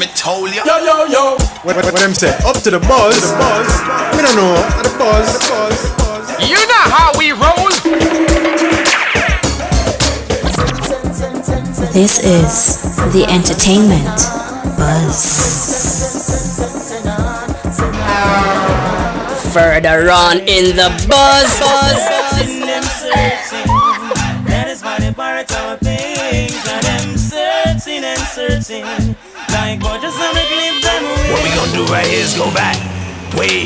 me told you. Yo, yo, yo. What them say? Up to the buzz. Me don't know. The buzz. You know how we roll. This is the entertainment buzz. Further on in the buzz. That is why they pirate our things. And them searching and searching. Like just on the clip them away. What we gonna do right here is go back. Way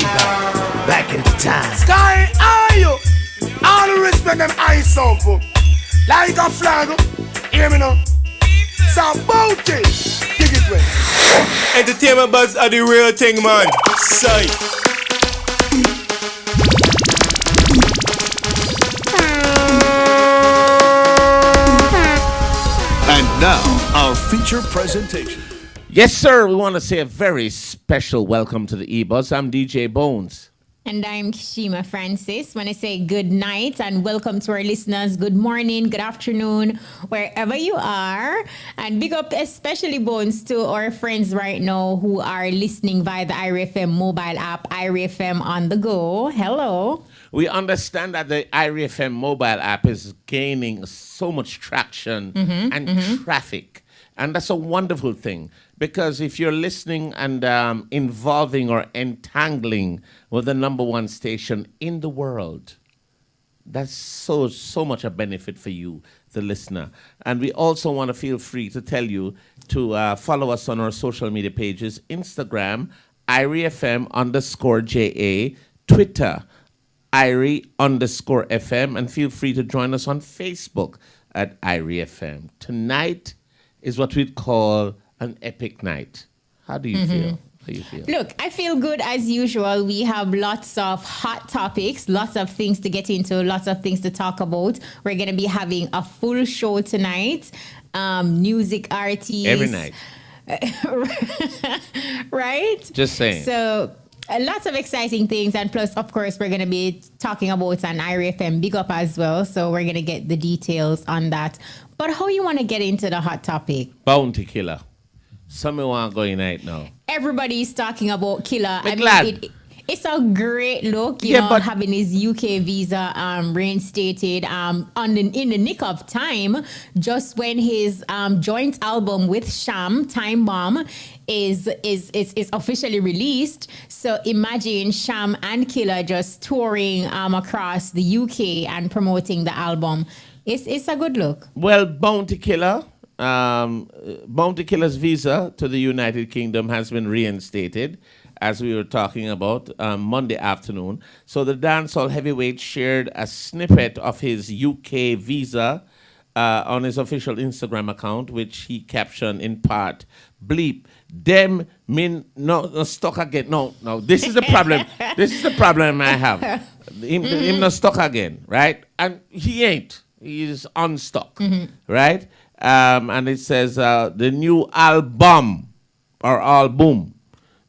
back into time. Sky, are you? All the respect them eyes so full. Like a flag. Hear me now. So bounty. Dig it way. Entertainment buzz are the real thing, man. Sight. And now, our feature presentation. Yes, sir. We want to say a very special welcome to the EBUZZ. I'm DJ Bones. And I'm Kishima Francis. When I say good night and welcome to our listeners, good morning, good afternoon, wherever you are. And big up especially Bones to our friends right now who are listening via the IRFM mobile app, IRFM on the go. Hello. We understand that the IRFM mobile app is gaining so much traction and traffic. And that's a wonderful thing, because if you're listening and involving or entangling with the number one station in the world, that's so much a benefit for you, the listener. And we also want to feel free to tell you to follow us on our social media pages, Instagram, IRFM_JA, Twitter, IRI_FM, and feel free to join us on Facebook at IRFM. Tonight is what we'd call an epic night. How do you feel? How do you feel? Look, I feel good as usual. We have lots of hot topics, lots of things to get into, lots of things to talk about. We're going to be having a full show tonight. Music artists. Every night. Right? Just saying. So lots of exciting things. And plus, of course, we're going to be talking about an IRFM big up as well. So we're going to get the details on that. But how you want to get into the hot topic? Bounty Killer. Some want to go in right now. Everybody's talking about Killer. It's a great look, you know, having his UK visa reinstated in the nick of time, just when his joint album with Sham, Time Bomb, is officially released. So imagine Sham and Killer just touring across the UK and promoting the album. It's a good look. Well, Bounty Killer's visa to the United Kingdom has been reinstated, as we were talking about Monday afternoon. So the dancehall heavyweight shared a snippet of his UK visa on his official Instagram account, which he captioned in part, "Bleep, them mean no stuck again." No, this is the problem. This is the problem I have. Him not stuck again, right? And he ain't. He's unstuck, right? And it says the new album or album,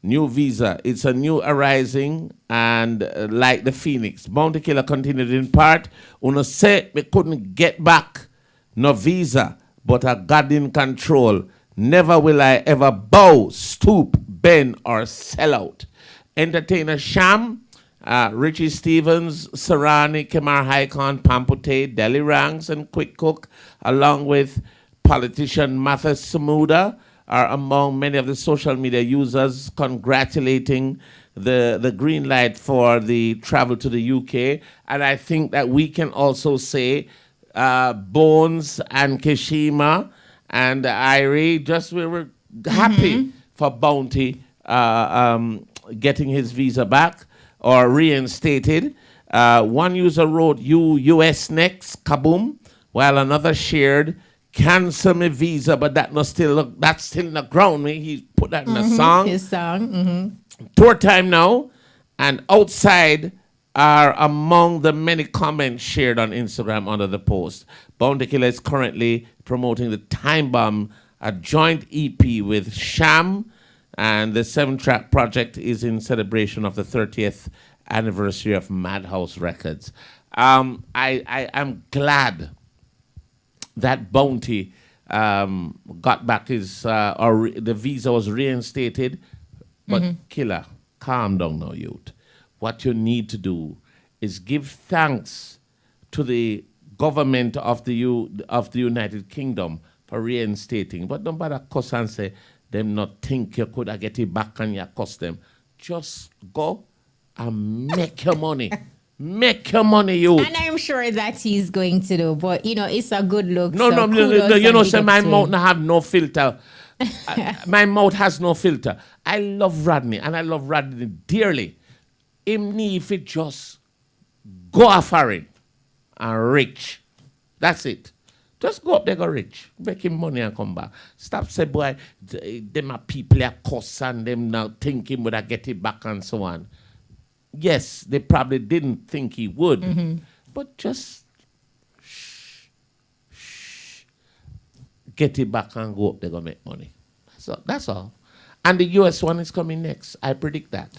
new visa. It's a new arising, and like the phoenix, Bounty Killer continued in part. Uno say we couldn't get back no visa, but a God in control. Never will I ever bow, stoop, bend, or sell out. Entertainer Sham, Richie Stevens, Sarani, Kemar Haikon, Pampute, Deli Ranks, and Quick Cook, along with politician Mathis Samuda, are among many of the social media users congratulating the green light for the travel to the UK. And I think that we can also say Bones and Kishima and Irie, we were happy for Bounty getting his visa back or reinstated. One user wrote, US next, kaboom, while another shared, cancel my visa, but that's still not ground me. He put that in a song. His song. Tour time now, and outside are among the many comments shared on Instagram under the post. Bounty Killer is currently promoting the Time Bomb, a joint EP with Sham, and the 7-track project is in celebration of the 30th anniversary of Madhouse Records. I am glad that Bounty got back his, the visa was reinstated. But Killer, calm down now, youth. What you need to do is give thanks to the government of the United Kingdom for reinstating. But don't bother cuss and say, them not think you could have get it back and you cuss them. Just go and make your money. Make your money, youth. And I'm sure that he's going to do. But, it's a good look. No, you know, say my mouth not have no filter. My mouth has no filter. I love Rodney, and I love Rodney dearly. Him need if it just go after it and rich. That's it. Just go up there, go rich. Make him money and come back. Stop say, boy, them are people are cuss and them now thinking would I get it back and so on. Yes, they probably didn't think he would, but just get it back and go up there, go make money. That's all. And the US one is coming next. I predict that.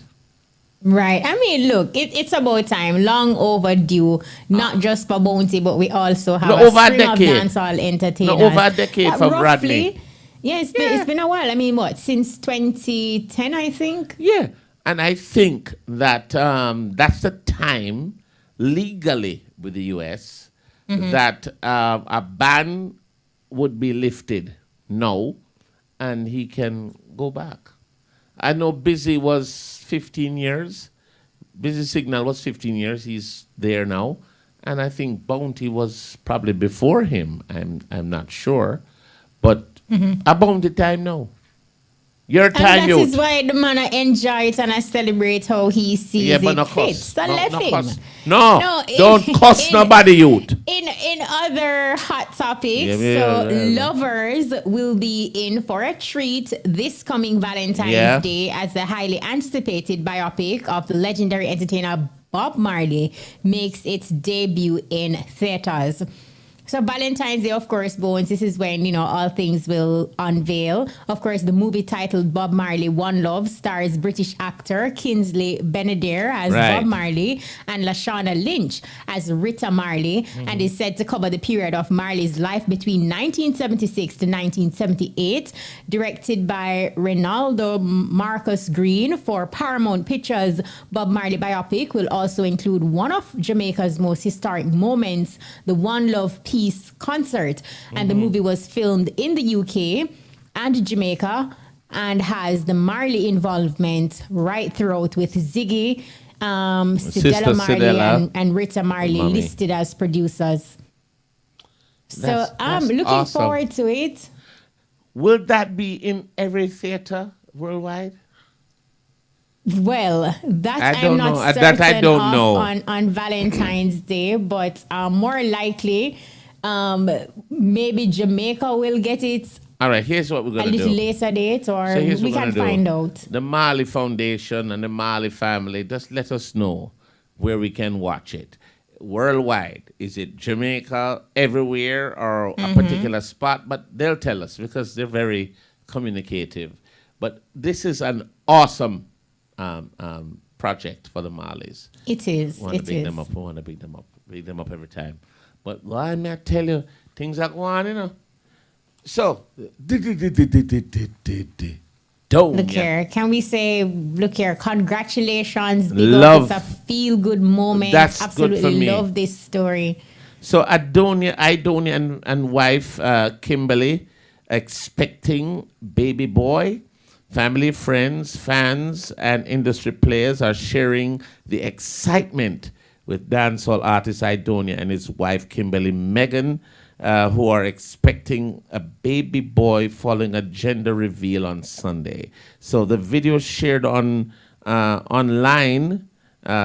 Right. I mean, look, it's about time. Long overdue. Not just for Bounty, but we also have a string of dancehall entertainers. Over a decade from Rodney. Yeah, it's been a while. I mean, what, since 2010, I think? Yeah. And I think that that's the time, legally with the US, that a ban would be lifted now, and he can go back. I know Busy was 15 years. Busy Signal was 15 years. He's there now. And I think Bounty was probably before him. I'm not sure. But about the time now. Your time, and that is why the man enjoy it and I celebrate how he sees but it no fit. cuss. So No left him. cuss. No, don't cuss nobody, youth. In other hot topics, Yeah. lovers will be in for a treat this coming Valentine's Day as the highly anticipated biopic of the legendary entertainer Bob Marley makes its debut in theaters. So Valentine's Day, of course, Bones, this is when, all things will unveil. Of course, the movie titled Bob Marley, One Love stars British actor Kingsley Benadir as Bob Marley and Lashana Lynch as Rita Marley, and is said to cover the period of Marley's life between 1976 to 1978, directed by Reynaldo Marcus Green for Paramount Pictures. Bob Marley biopic will also include one of Jamaica's most historic moments, the One Love Peace concert, and the movie was filmed in the UK and Jamaica and has the Marley involvement right throughout with Ziggy, Sidella Marley and Rita Marley listed as producers. So I'm looking forward to it. Will that be in every theater worldwide? Well, that I don't I'm not know. certain That I don't of know. on Valentine's Day, but more likely, maybe Jamaica will get it All right, here's what we're going to do. a little later date, or So here's we what we're can gonna find do. out. The Marley Foundation and the Marley family, just let us know where we can watch it. Worldwide, is it Jamaica, everywhere, or a particular spot? But they'll tell us because they're very communicative. But this is an awesome project for the Marleys. It is. We want to big them up. We want to big them up every time. But why may I tell you, things are going on, So, don't. Look here. Can we say, look here, congratulations. Big Love. up. It's a feel-good moment. That's Absolutely good for me. love this story. So Idonia and wife Kimberly expecting baby boy. Family, friends, fans, and industry players are sharing the excitement with dancehall artist Idonia and his wife Kimberly Megan, who are expecting a baby boy following a gender reveal on Sunday. So the video shared on online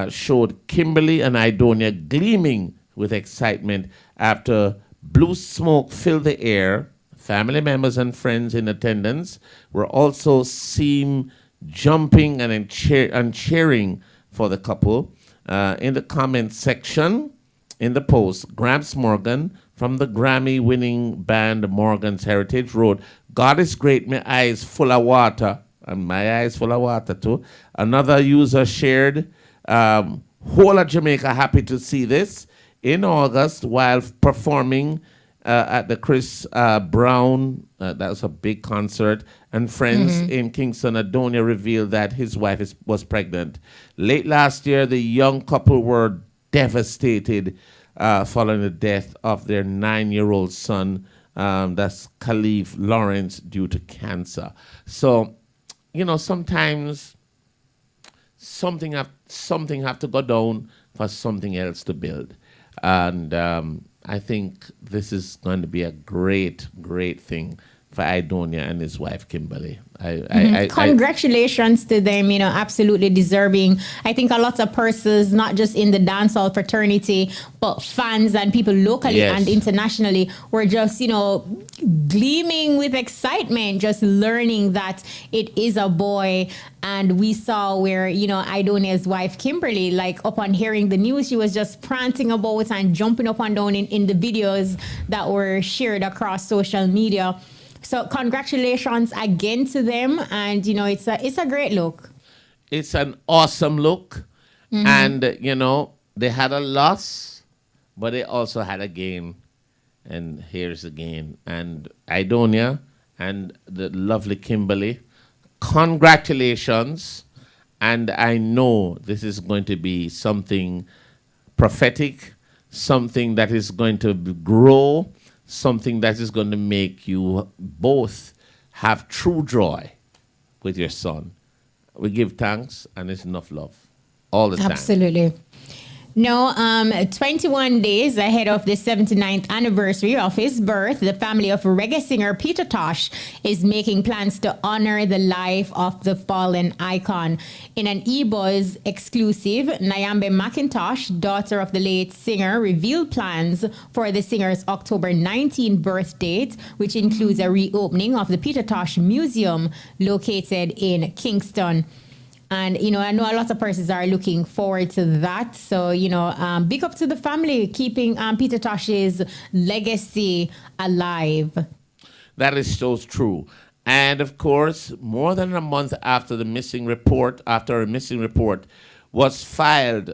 showed Kimberly and Idonia gleaming with excitement after blue smoke filled the air. Family members and friends in attendance were also seen jumping and cheering for the couple. In the comment section, in the post, Gramps Morgan from the Grammy-winning band Morgan's Heritage wrote, "God is great, my eyes full of water." And my eyes full of water too. Another user shared, whole of Jamaica happy to see this in August while performing at the Chris Brown. That was a big concert. And friends in Kingston, Adonia revealed that his wife was pregnant. Late last year, the young couple were devastated following the death of their 9-year-old son. That's Collie Lawrence, due to cancer. So, sometimes something have to go down for something else to build. And I think this is going to be a great, great thing for Idonia and his wife, Kimberly. Congratulations to them, absolutely deserving. I think a lot of persons, not just in the dancehall fraternity, but fans and people locally and internationally were just, gleaming with excitement, just learning that it is a boy. And we saw where, Idonia's wife, Kimberly, like upon hearing the news, she was just prancing about and jumping up and down in the videos that were shared across social media. So congratulations again to them, and it's a great look. It's an awesome look, and they had a loss, but they also had a gain, and here's the gain. And Idonia and the lovely Kimberly, congratulations, and I know this is going to be something prophetic, something that is going to grow. Something that is going to make you both have true joy with your son. We give thanks, and it's enough love all the time. Absolutely. No, 21 days ahead of the 79th anniversary of his birth, the family of reggae singer Peter Tosh is making plans to honor the life of the fallen icon. In an EBUZZ exclusive, Nyambe McIntosh, daughter of the late singer, revealed plans for the singer's October 19th birth date, which includes a reopening of the Peter Tosh Museum located in Kingston. And, I know a lot of persons are looking forward to that. So, big up to the family, keeping Peter Tosh's legacy alive. That is so true. And, of course, more than a month after a missing report was filed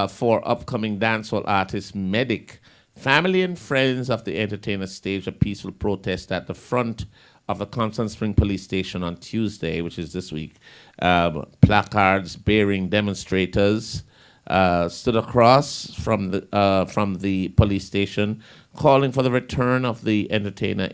for upcoming dancehall artist Medic, family and friends of the entertainer staged a peaceful protest at the front of the Constant Spring Police Station on Tuesday, which is this week. Placards bearing demonstrators stood across from the police station, calling for the return of the entertainer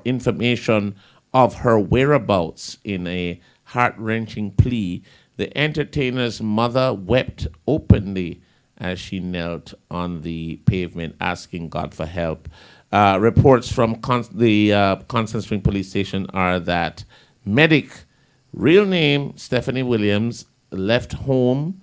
information of her whereabouts. In a heart-wrenching plea, the entertainer's mother wept openly as she knelt on the pavement, asking God for help. Reports from the Constant Spring Police Station are that Medic, real name Stephanie Williams, left home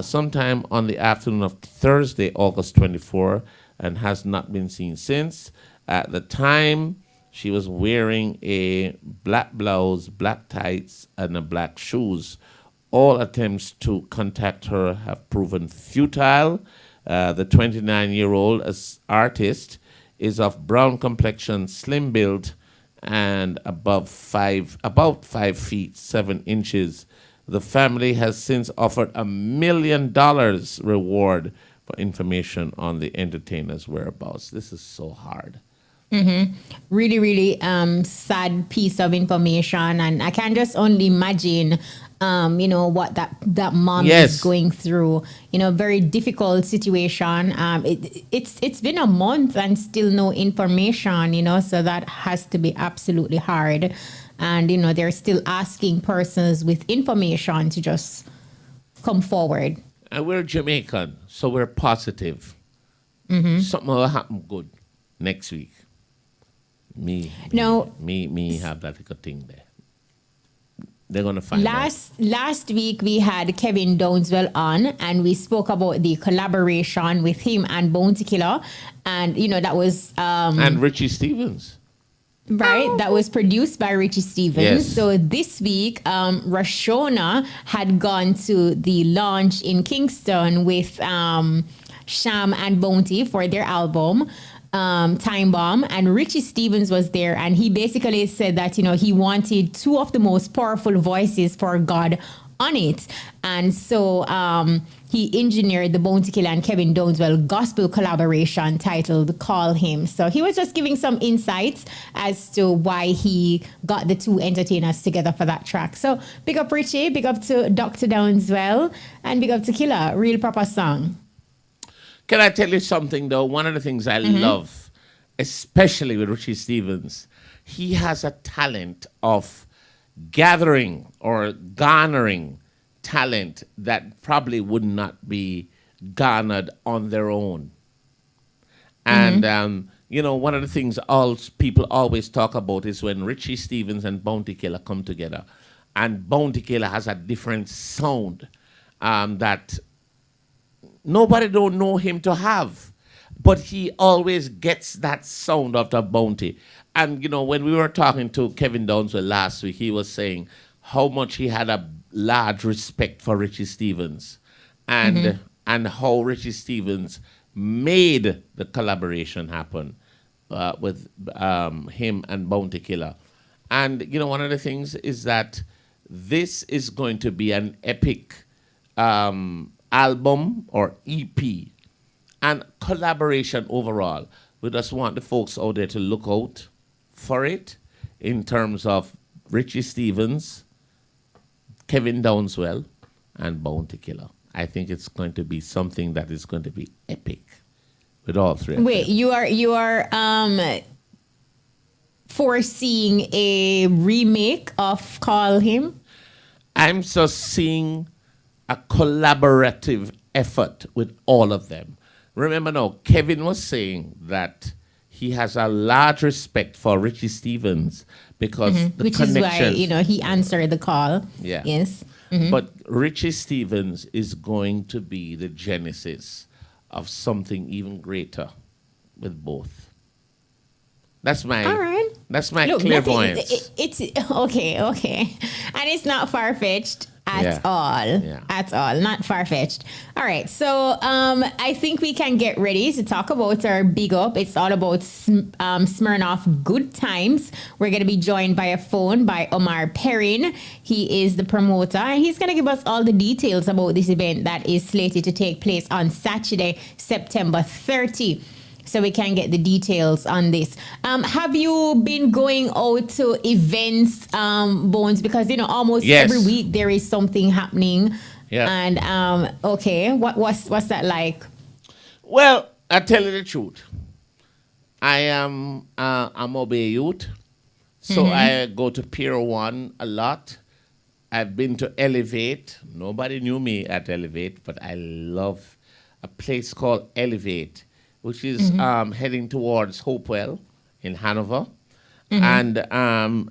sometime on the afternoon of Thursday, August 24, and has not been seen since. At the time, she was wearing a black blouse, black tights, and black shoes. All attempts to contact her have proven futile. The 29-year-old artist is of brown complexion, slim build, and about 5 feet 7 inches. The family has since offered $1 million reward for information on the entertainer's whereabouts. This is so hard. Really, really sad piece of information, and I can just only imagine what that mom is going through. Very difficult situation. It's been a month and still no information, so that has to be absolutely hard. And they're still asking persons with information to just come forward. And we're Jamaican, so we're positive. Something will happen good next week. Me have that little thing there. They're going to find out. Last week, we had Kevin Downswell on, and we spoke about the collaboration with him and Bounty Killer. And, that was... and Richie Stevens. Right, that was produced by Richie Stevens. Yes. So this week, Rashona had gone to the launch in Kingston with Sham and Bounty for their album. Time Bomb, and Richie Stevens was there, and he basically said that he wanted two of the most powerful voices for God on it. And so he engineered the Bounty Killer and Kevin Downswell gospel collaboration titled Call Him. So he was just giving some insights as to why he got the two entertainers together for that track. So big up Richie, big up to Dr. Downswell, and big up to Killer. Real proper song. Can I tell you something, though? One of the things I love, especially with Richie Stephens, he has a talent of gathering or garnering talent that probably would not be garnered on their own. And, one of the things people always talk about is when Richie Stephens and Bounty Killer come together. And Bounty Killer has a different sound that nobody don't know him to have. But he always gets that sound of the Bounty. And, when we were talking to Kevin Downswell last week, he was saying how much he had a large respect for Richie Stephens and how Richie Stephens made the collaboration happen with him and Bounty Killer. And, one of the things is that this is going to be an epic album or EP and collaboration overall. We just want the folks out there to look out for it in terms of Richie Stephens, Kevin Downswell, and Bounty Killer. I think it's going to be something that is going to be epic with all three. Wait, you are foreseeing a remake of Call Him? I'm just seeing a collaborative effort with all of them. Remember now, Kevin was saying that he has a large respect for Richie Stephens because the which connection. is why, he answered the call. Yeah. Yes. But Richie Stephens is going to be the genesis of something even greater with both. That's my clairvoyance. It's okay, and it's not far fetched at all. Yeah. At all, not far fetched. All right, so I think we can get ready to talk about our big up. It's all about Smirnoff Good Times. We're going to be joined by a phone by Omar Perrin. He is the promoter, and he's going to give us all the details about this event that is slated to take place on Saturday, September 30. So we can get the details on this. Have you been going out to events, Bones? Because, almost every week there is something happening. Yeah. And, what's that like? Well, I tell you the truth. I am a mobile youth. So I go to Pier 1 a lot. I've been to Elevate. Nobody knew me at Elevate, but I love a place called Elevate, which is heading towards Hopewell in Hanover. And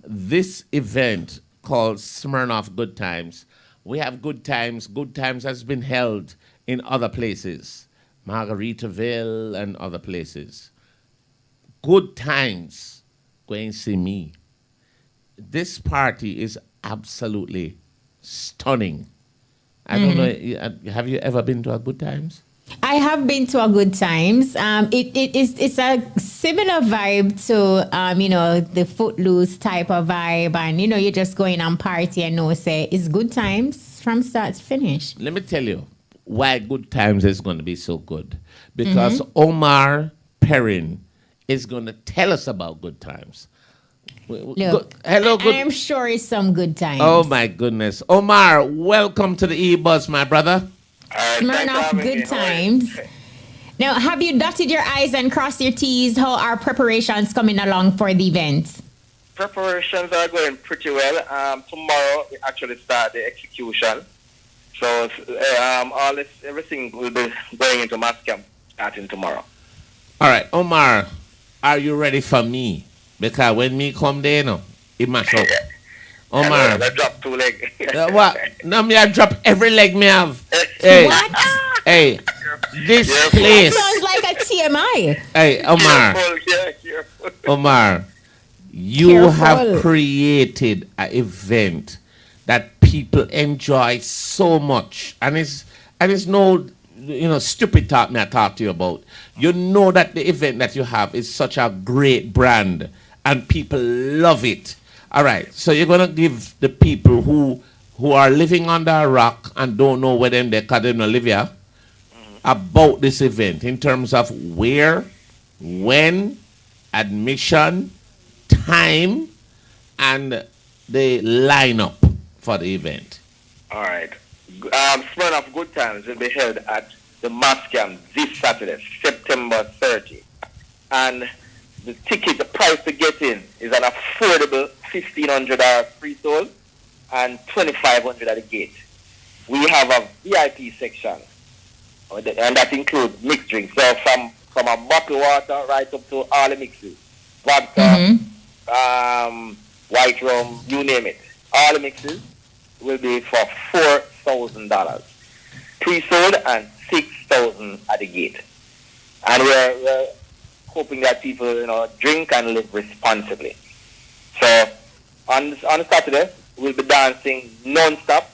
this event called Smirnoff Good Times, we have good times. Good times has been held in other places, Margaritaville and other places. Good times, go and see me. This party is absolutely stunning. I don't know, have you ever been to a Good Times? I have been to a Good Times. It's a similar vibe to the Footloose type of vibe, and you just go in and party and say it's good times from start to finish. Let me tell you why Good Times is going to be so good, because Omar Perrin is going to tell us about Good Times. Look, hello, good. I'm sure it's some good times. Oh my goodness, Omar, welcome to the EBUZZ, my brother. Smirnoff Good Times. Now, have you dotted your I's and crossed your T's? How are preparations coming along for the event? Preparations are going pretty well. Tomorrow we actually start the execution. So everything will be going into mass camp starting tomorrow. All right, Omar, are you ready for me? Because when me come there, it mash up. Omar. I drop 2 legs. What? No, me I drop every leg me have. Hey. What? Hey, this place. Sounds like a TMI. Hey, Omar. Careful. Omar, you have created an event that people enjoy so much, and it's no stupid talk me I talk to you about. You know that the event that you have is such a great brand, and people love it. All right, so you're gonna give the people who who are living under a rock and don't know where they can live here about this event in terms of where, when, admission, time, and the lineup for the event. All right. Smirnoff Good Times will be held at the Mascam this Saturday, September 30. And the price to get in is an affordable $1,500 pre-sold and $2,500 at the gate. We have a VIP section, and that includes mixed drinks. So from a bottled water right up to all the mixes, vodka, white rum, you name it. All the mixes will be for $4,000 pre-sold and $6,000 at the gate. And we're hoping that people, drink and live responsibly. So on Saturday, we'll be dancing non-stop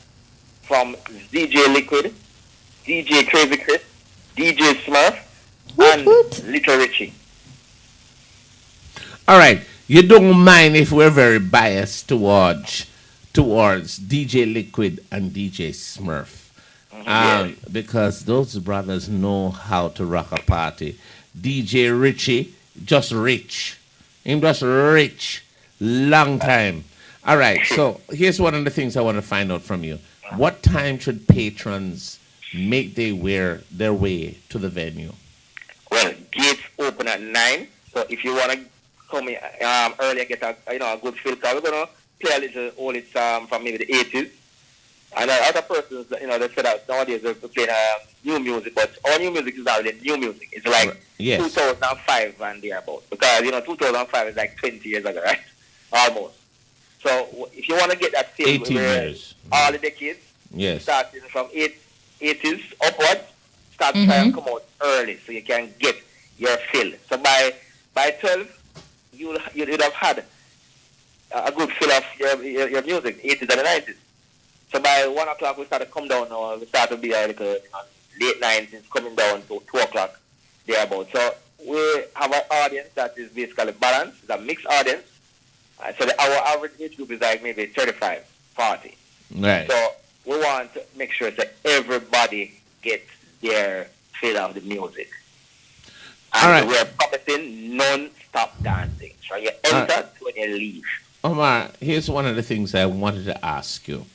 from DJ Liquid, DJ Crazy Chris, DJ Smurf, and Little Richie. All right. You don't mind if we're very biased towards DJ Liquid and DJ Smurf. Because those brothers know how to rock a party. DJ Richie, just rich. Him just rich. Long time. All right, so here's one of the things I want to find out from you. What time should patrons make their way to the venue? Well, gates open at 9. So if you want to come in early and get a good feel, we're going to play a little old from maybe the 80s. And other persons, they said that nowadays they're playing new music, but our new music is already new music. It's like 2005 and thereabout. Because, 2005 is like 20 years ago, right? Almost. So if you want to get that feel, 18 years. All the decades, starting from 80s upwards, start trying to come out early so you can get your fill. So by 12, you'd have had a good feel of your music, 80s and the 90s. So by 1 o'clock, we start to come down now. We start to be like late 90s, coming down to 2 o'clock, thereabout. So we have an audience that is basically balanced. It's a mixed audience. So our average age group is like maybe 35, 40. Right. So we want to make sure that everybody gets their feel of the music. And we're promising non-stop dancing. So you enter when you leave. Omar, here's one of the things I wanted to ask you.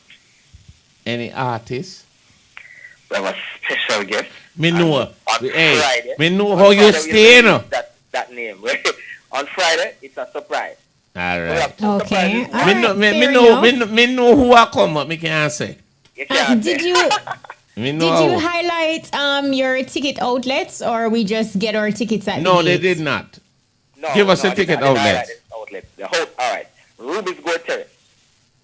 Any artists? We have a special guest. Me know. Friday. Me know how you stay, no? That name. On Friday, it's a surprise. All right. Okay. Me know who I come up. Me can't say. Did you highlight your ticket outlets, or we just get our tickets at? No, they did not. Give us a ticket outlet. All right. Ruby's Gold Terrace.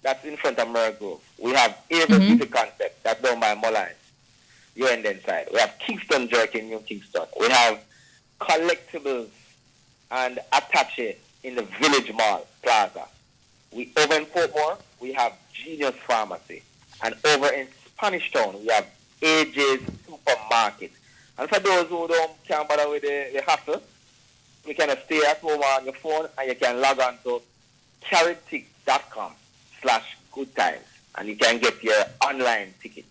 That's in front of Merle Grove. We have Avery Beauty Concept. That's down by Mullines. You're in the inside. We have Kingston Jerk in New Kingston. We have Collectibles and Attache in the Village Mall Plaza. Over in Portmore, we have Genius Pharmacy. And over in Spanish Town, we have AJ's Supermarket. And for those who can't bother with the hassle, you can stay at home on your phone and you can log on to carrytick.com/goodtimes and you can get your online ticket.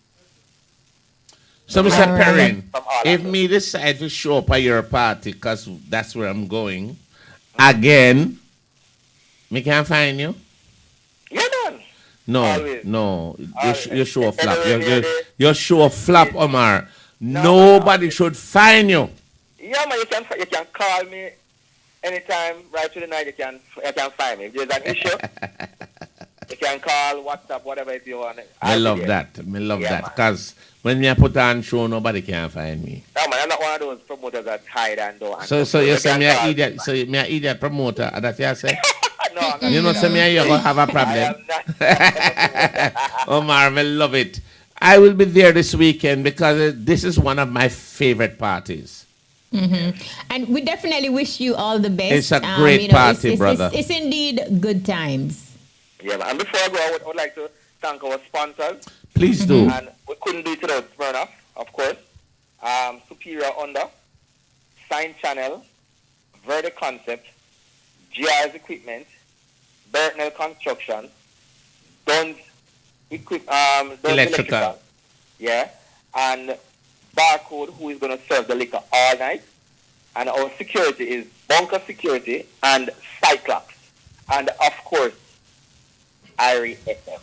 So, Mr. Perrin, if me decide to show up at your party, because that's where I'm going, again, me can't find you? You're done. No. You show a flap. You show a flap, Omar. Nobody should find you. Yeah, man, you can call me anytime, right through the night, you can find me. If there's an issue, you can call, WhatsApp, whatever if you want. I love that. Because when me put on show, nobody can find me. No, man, I'm not one of those promoters that hide and do. So you say me an idiot. So me an idiot promoter. That's what you say? No, you know, say me you're going to have a problem. Omar, I love it. I will be there this weekend because this is one of my favorite parties. And we definitely wish you all the best. It's a great party, brother. It's indeed good times. Yeah, and before I go, I would like to thank our sponsors. Please do. And we couldn't do it without Smirnoff, of course. Superior Under, Sign Channel, Verde Concept, GR's Equipment, Burtnell Construction, Buddz the Electrical. Yeah. And Barcode, who is going to serve the liquor all night. And our security is Bunker Security and Cyclops. And of course, Irie FM.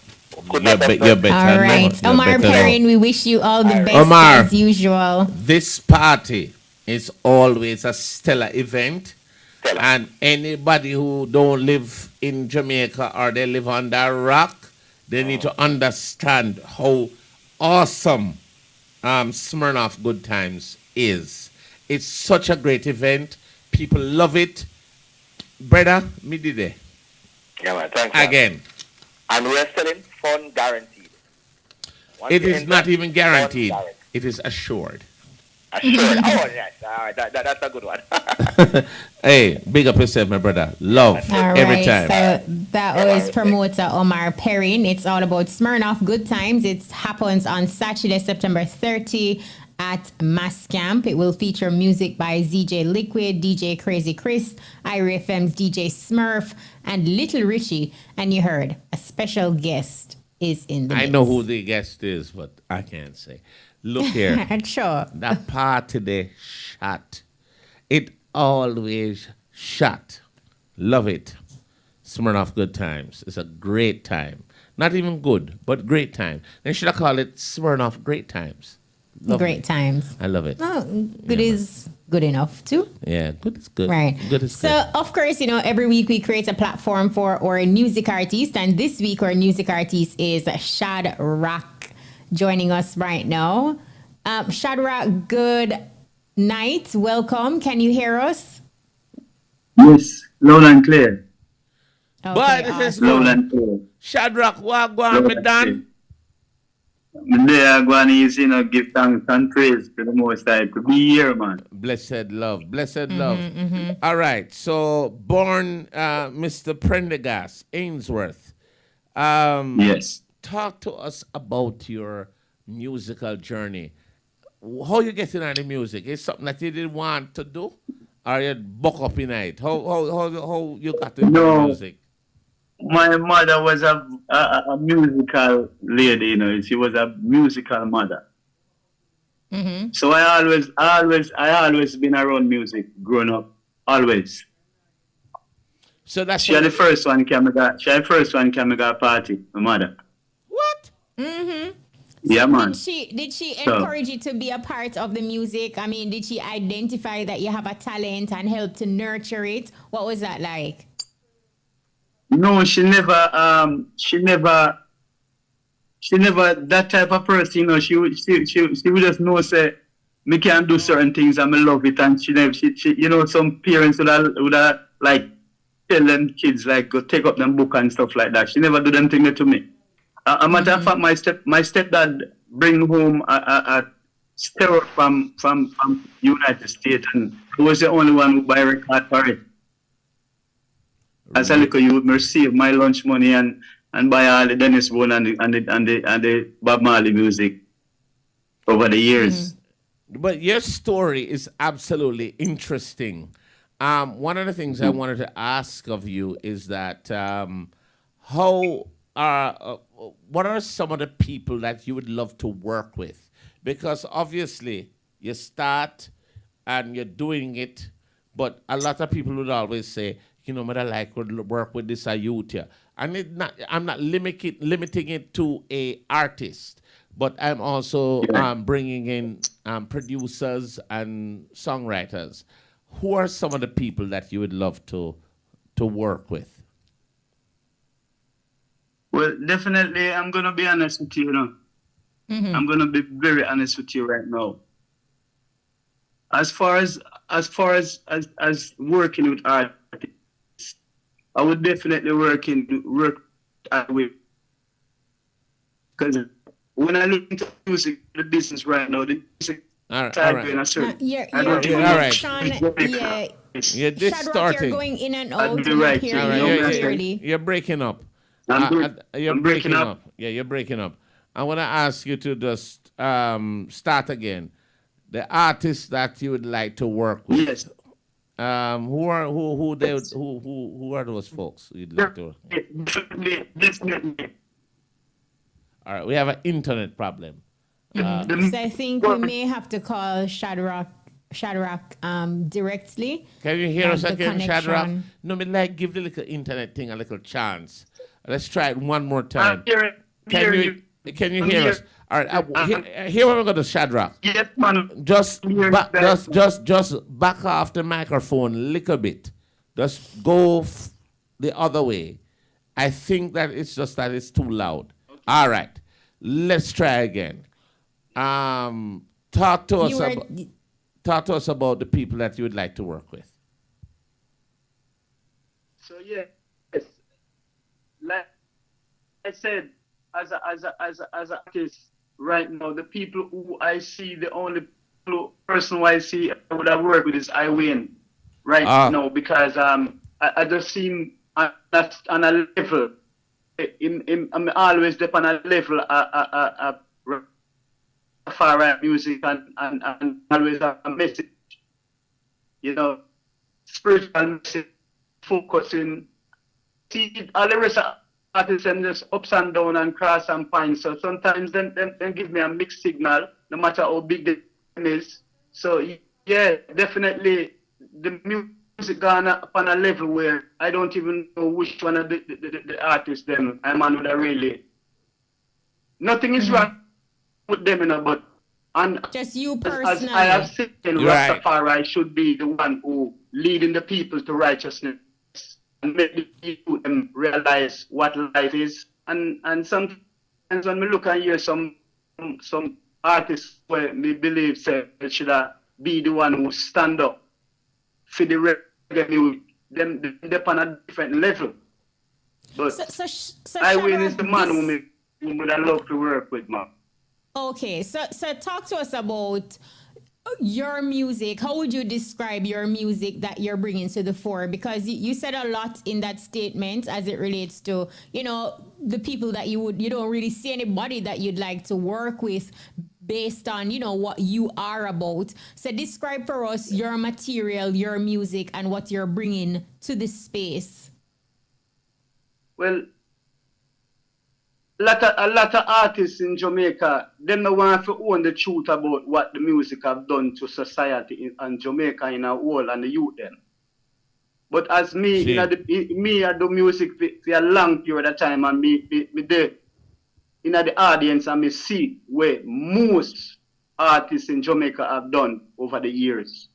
You're better. All right. Omar Perrin, we wish you all the best Omar, as usual. This party is always a stellar event. And anybody who don't live in Jamaica or they live under a rock, they need to understand how awesome Smirnoff Good Times is. It's such a great event. People love it. Brother, me did it. Yeah, man. Thanks. Again. Man. And we're selling fun guaranteed. It is not even guaranteed. It is assured. Assured. Oh, yes. That's a good one. Hey, big up yourself, my brother. Love every time. So that was promoter Omar Perrin. It's all about Smirnoff Good Times. It happens on Saturday, September 30 at Mass Camp. It will feature music by ZJ Liquid, DJ Crazy Chris, Irie FM's DJ Smurf, and Little Richie. And you heard a special guest is in the mix. I know who the guest is, but I can't say. Look here. Sure. That party today shot. It always shot. Love it. Smirnoff Good Times. It's a great time. Not even good, but great time. They should have called it Smirnoff Great Times. Great times. I love it. Oh, good is good enough too. Yeah, good is good. Right. Good is so, good. of course, every week we create a platform for our music artist. And this week our music artist is Shadracq joining us right now. Shadracq, good night. Welcome. Can you hear us? Yes, loud and clear. Okay, but this is loud and clear. Shadracq, what go on with Dan? They are going to give thanks and praise to the Most High to be here, man. Blessed love. All right. So, born Mr. Prendergast, Ainsworth. Yes. Talk to us about your musical journey. How you getting on the music? Is something that you didn't want to do? Or you buck up in it? How you got to do music? My mother was a musical lady, She was a musical mother. Mm-hmm. So I always been around music growing up. Always. So that's she had the first one came to party, my mother. What? Mm-hmm. Yeah, man. Did she encourage you to be a part of the music? I mean, did she identify that you have a talent and help to nurture it? What was that like? No, she never that type of person, She would just know, say, me can do certain things and me love it, and she some parents would have like tell them kids like go take up them book and stuff like that. She never do them things to me. A matter of fact, my stepdad bring home a stereo from United States, and he was the only one who buy a record for it. As a little youth, receive my lunch money and buy all the Dennis Bone and the Bob Marley music over the years. But your story is absolutely interesting. One of the things I wanted to ask of you is that what are some of the people that you would love to work with? Because obviously you start and you're doing it, but a lot of people would always say, I like to work with this Yute. And I'm not limiting it to a artist, but I'm also bringing in producers and songwriters. Who are some of the people that you would love to work with? Well, definitely, I'm gonna be honest with you. Mm-hmm. I'm gonna be very honest with you right now. As far as working with artists, I would definitely work with, because when I look into music, the business right now, the music all right. You're distorting. You're going in and out. You're breaking up. You're breaking up. Yeah, you're breaking up. I want to ask you to just start again. The artists that you would like to work with. Yes. Who are those folks you'd like to? Definitely. All right, we have an internet problem. So I think we may have to call Shadracq directly. Can you hear us again, connection. Shadracq? No, me like give the little internet thing a little chance. Let's try it one more time. Can you hear us? All right, here we're going to Shadracq. Yes, man. Just back off the microphone a little bit. Just go the other way. I think that it's just that it's too loud. Okay. All right, let's try again. Talk to us about the people that you would like to work with. So yes, like I said, as an artist right now, the people who I see, the only person who I see I would have worked with is Iwin right now, because I just seem on a level. I'm always up on a level far right music and always a message, spiritual message, focusing. See, all the rest of artists and just ups and down and cross and pine. So sometimes them give me a mixed signal, no matter how big the is. So yeah, definitely the music gone up on a level where I don't even know which one of the artists them I'm on with a really. Nothing is wrong with them, but just you personally. As I have said, Rastafari should be the one who leading the people to righteousness and make the people realize what life is. And sometimes when we look and hear some artists where me believe say it should be the one who stand up for the reggae music, them on a different level. But Iwin is the man who would love to work with, man. Okay, so talk to us about your music. How would you describe your music that you're bringing to the fore? Because you said a lot in that statement as it relates to, the people that you don't really see anybody that you'd like to work with based on, what you are about. So describe for us your material, your music, and what you're bringing to this space. Well, a lot of artists in Jamaica, them don't want to own the truth about what the music have done to society and Jamaica in a whole and the youth them. But as me, I do music for a long period of time, and me there in the audience, and me see where most artists in Jamaica have done over the years.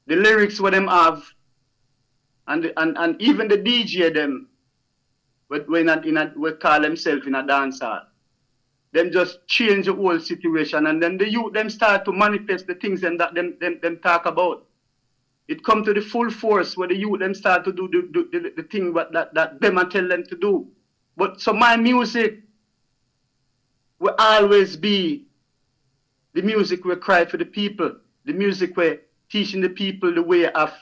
The lyrics what them have, and even the DJ them. We call themselves in a dance hall. Them just change the whole situation, and then the youth them start to manifest the things that them talk about. It come to the full force where the youth them start to do the thing that them and tell them to do. But so my music will always be the music we cry for the people, the music we're teaching the people the way of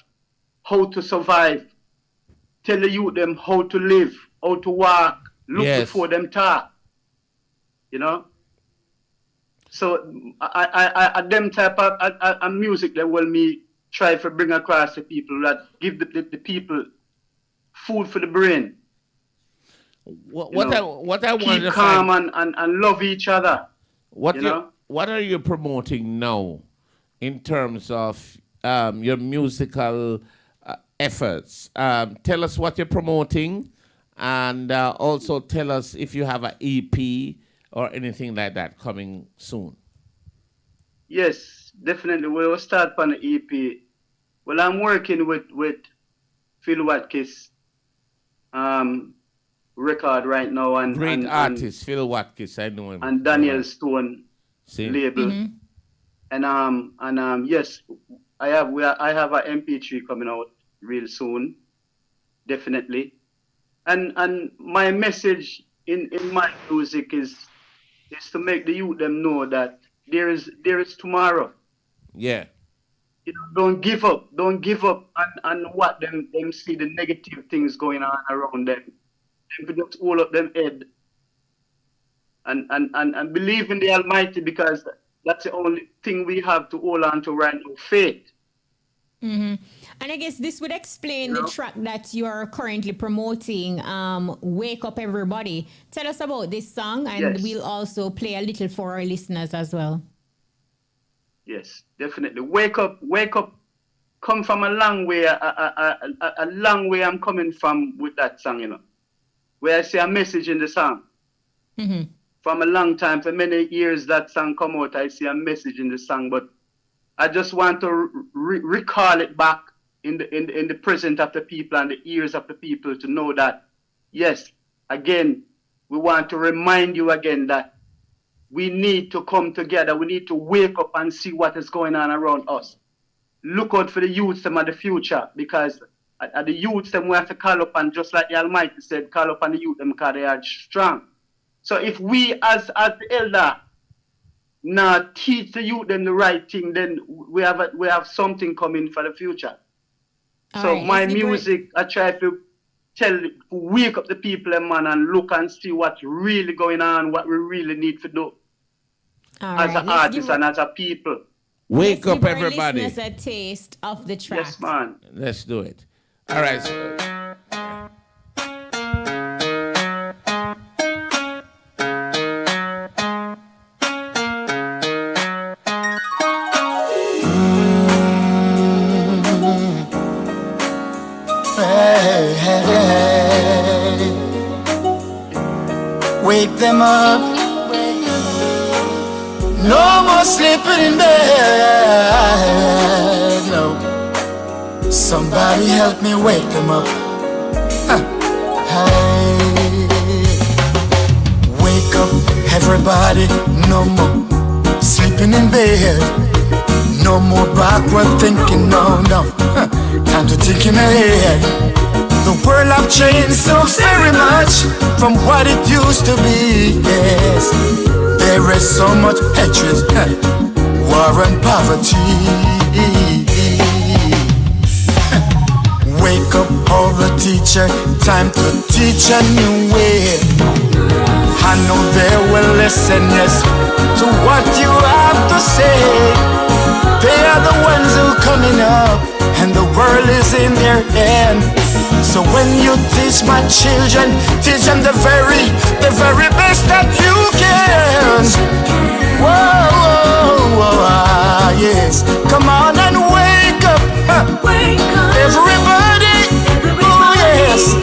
how to survive, tell the youth them how to live, how to walk, look before them talk, So I them type of music that will me try to bring across the people, that give the people food for the brain. What I want keep to calm and love each other. What are you promoting now in terms of your musical efforts? Tell us what you're promoting. And also tell us if you have an EP or anything like that coming soon. Yes, definitely. We'll start on the EP. Well, I'm working with Phil Watkins record right now. And great artist, Phil Watkins, I know him. And Daniel Stone label. Mm-hmm. And yes, I have an MP3 coming out real soon. Definitely. And my message in my music is to make the youth them know that there is tomorrow. Yeah. Don't give up. Don't give up on what them see the negative things going on around them. Them just hold up them head and believe in the Almighty, because that's the only thing we have to hold on to right now. Faith. Mm-hmm. And I guess this would explain the track that you are currently promoting, Wake Up Everybody. Tell us about this song, and we'll also play a little for our listeners as well. Yes, definitely. Wake up, wake up. Come from a long way, a long way I'm coming from with that song, you know. Where I see a message in the song. Mm-hmm. From a long time, for many years that song come out, I see a message in the song, but I just want to recall it back in the present of the people and the ears of the people to know that, yes, again, we want to remind you again that we need to come together. We need to wake up and see what is going on around us. Look out for the youths them of the future, because the youths them we have to call upon, just like the Almighty said, call upon the youth them because they are strong. So if we as the elder now teach the youth them the right thing, then we have something coming for the future. So my music, I try to wake up the people, man, and look and see what's really going on, what we really need to do as an artist and as a people. Wake up, everybody. Let's give our listeners a taste of the track. Yes, man. Let's do it. All right. So. Wake them up. No more sleeping in bed. No. Somebody help me wake them up. Hey. Wake up, everybody. No more sleeping in bed. No more backward thinking. No. Time to think in ahead. The world have changed so very much from what it used to be, yes. There is so much hatred, war and poverty. Wake up all the teacher, time to teach a new way. I know they will listen, yes, to what you have to say. They are the ones who coming up, and the world is in their hand. So when you teach my children, teach them the very best that you can. Whoa, yes. Come on and wake up. Wake up. Everybody. Oh yes.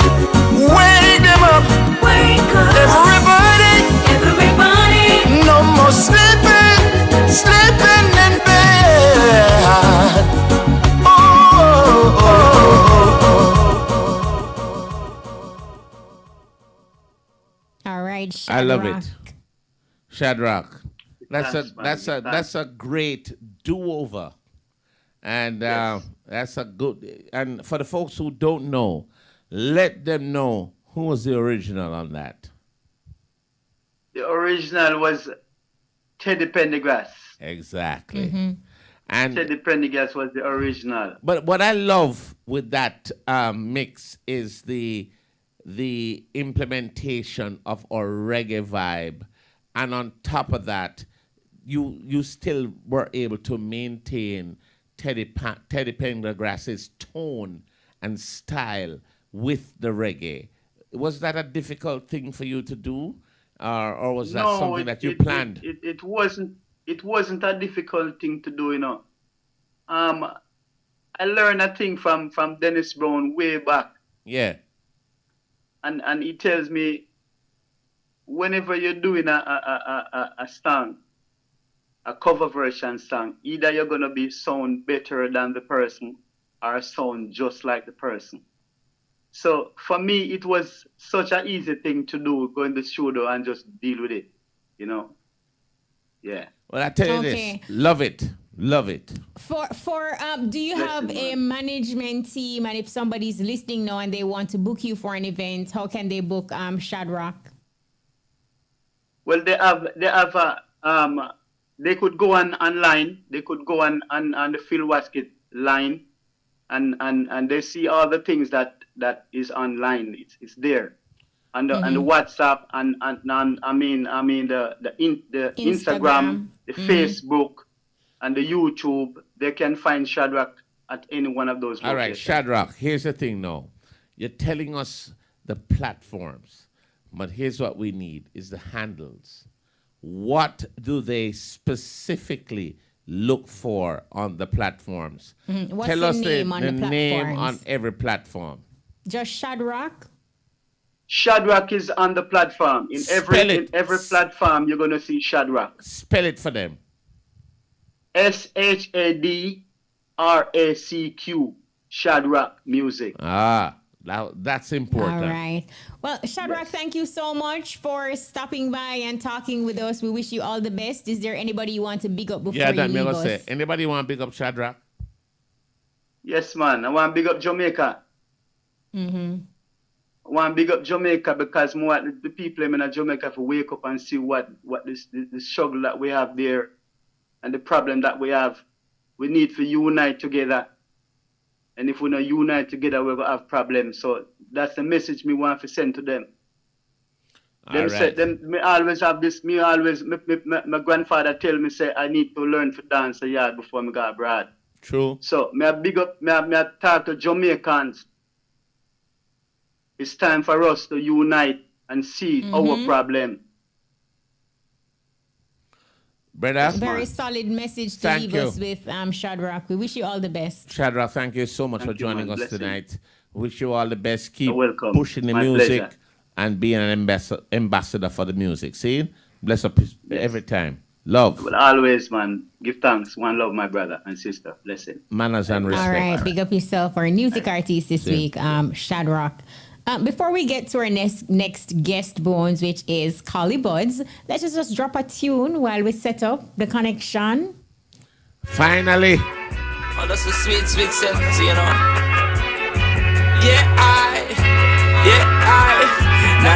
Wake them up. Wake up. Everybody. No more sleeping in bed. Shadracq. I love it. Shadracq. That's a great do-over. And that's a good, and for the folks who don't know, let them know who was the original on that. The original was Teddy Pendergrass. Exactly. Mm-hmm. And Teddy Pendergrass was the original. But what I love with that mix is the implementation of our reggae vibe, and on top of that, you still were able to maintain Teddy Pendergrass's tone and style with the reggae. Was that a difficult thing for you to do, or was that something that you planned? It wasn't a difficult thing to do, you know. I learned a thing from Dennis Brown way back. Yeah. And he tells me, whenever you're doing a song, a cover version song, either you're going to be sound better than the person or sound just like the person. So for me, it was such an easy thing to do, go in the studio and just deal with it, you know? Yeah. Well, I tell you this, love it. Love it. Do you have a management team, and if somebody's listening now and they want to book you for an event, how can they book Shadracq? Well, they could go online. They could go on the Phil Wasket line, and they see all the things that is online. It's there, and the WhatsApp and the Instagram, the Facebook, and the YouTube. They can find Shadracq at any one of those locations. All right, Shadracq, here's the thing now. You're telling us the platforms, but here's what we need is the handles. What do they specifically look for on the platforms? What's Tell the us name on the name platforms? on every platform. Just Shadracq? Shadracq is on the platform. In every platform, you're going to see Shadracq. Spell it for them. SHADRACQ. Shadracq Music. That's important. All right. Well, Shadracq, thank you so much for stopping by and talking with us. We wish you all the best. Is there anybody you want to big up before you leave us? Say. Anybody want to big up Shadracq? Yes, man. I want to big up Jamaica. Mm-hmm. I want to big up Jamaica because more the people in Jamaica have to wake up and see what the struggle that we have there and the problem that we have. We need to unite together. And if we don't unite together, we're going to have problems. So that's the message me want to send to them. Me always have this, my grandfather tell me, say, I need to learn to dance a yard before I go abroad. True. So me big up, me talk to Jamaicans. It's time for us to unite and see our problem. Brother, very solid message to leave us with, Shadracq. We wish you all the best. Shadracq, thank you so much for joining us tonight. Wish you all the best. Keep welcome. pushing the My music pleasure. and being an ambassador for the music. See? Bless up every time. Love. Well, always, man. Give thanks. One love, my brother and sister. Blessing. Manners and respect. All right. Big up yourself. Our music artist this week, Shadracq. Before we get to our next guest, Bones, which is Collie Buddz, let's just drop a tune while we set up the connection. Finally. Oh, that's a sweet, sweet sentence, you know.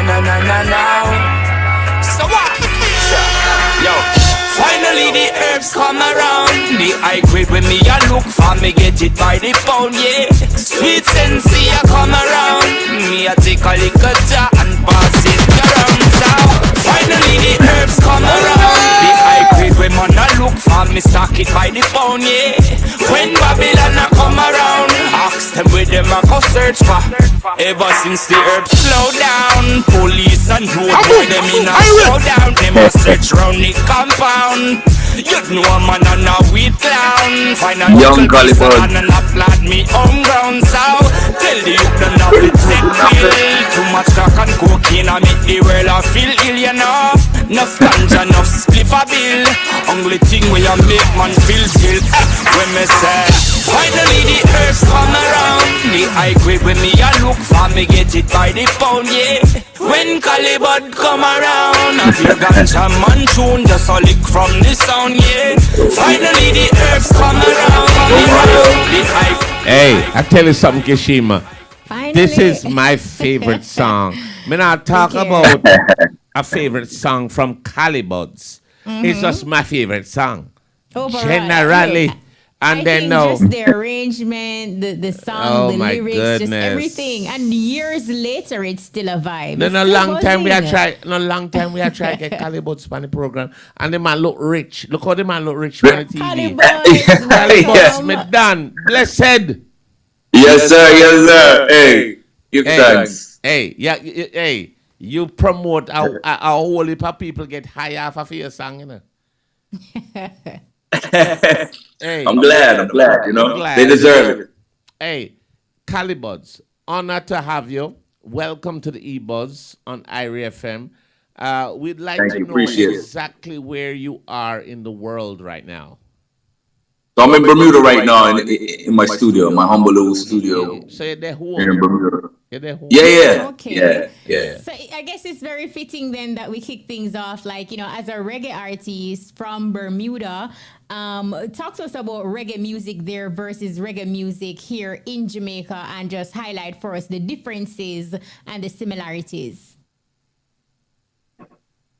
No. So what? Yo. Finally the herbs come around. The high grade when me a look for, me get it by the pound, yeah. Sweet sensei a come around. Me a take a little jar and pass it around. So finally the herbs come around. The high grade when man a look for, me stock it by the pound, yeah. When Babylon a come around, ask them where them a go search for. Ever since the herbs slow down, police and road boy them in a showdown. Them a search round the compound. You know a man and a weed clown. Find a young Collie Buddz and applaud me home ground. So tell the youth to not it set pill. Too much crack and cocaine I make the world a feel ill, you know. Enough ganja, enough spliff a bill. Only thing we a make man feel still. When me say finally the herbs come around. The high grade when me a look for, me get it by the pound, yeah. When Collie Buddz come around, I feel ganja man tune just a lick from the sound, yeah. Finally the herbs come around. Hey, I tell you something, Kishima. Finally. This is my favorite song. When I talk about a favorite song from Collie Buddz, it's just my favorite song. Overall, generally. And I then think no. just the arrangement, the song, the lyrics, goodness. just everything. And years later, it's still a vibe. No long time we are try to get Collie Buddz on the program, and the man look rich. Look how the man look rich on the TV. Collie Buddz, Collie Buddz, me done. Blessed. Yes, sir. Hey, give thanks. Hey, hey. You promote a whole heap of people get high off of your song, you know. Hey, I'm glad, you know. They deserve it. Hey, Collie Buddz, honor to have you. Welcome to the EBUZZ on IRI FM. We'd like to know exactly where you are in the world right now. So I'm in Bermuda right now in my studio, my humble little studio. So you're there home? Here in Bermuda. You're there home? Yeah. Okay. Yeah. So I guess it's very fitting then that we kick things off, like, you know, as a reggae artist from Bermuda. Talk to us about reggae music there versus reggae music here in Jamaica, and just highlight for us the differences and the similarities.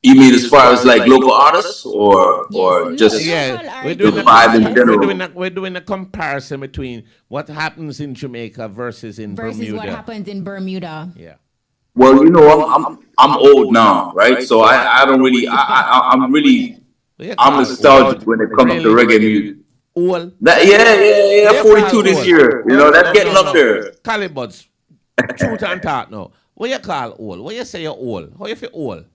You mean as far as like local artists or just we're doing a comparison between what happens in Jamaica versus Bermuda. What happens in Bermuda. Yeah. Well, you know, I'm old now, right? So I don't really I'm nostalgic when it comes to reggae music. Old. Yeah. 42 this year. You know, that's getting up there. Collie Buddz, truth and talk now. What you call old? What you say you're old? How you feel old?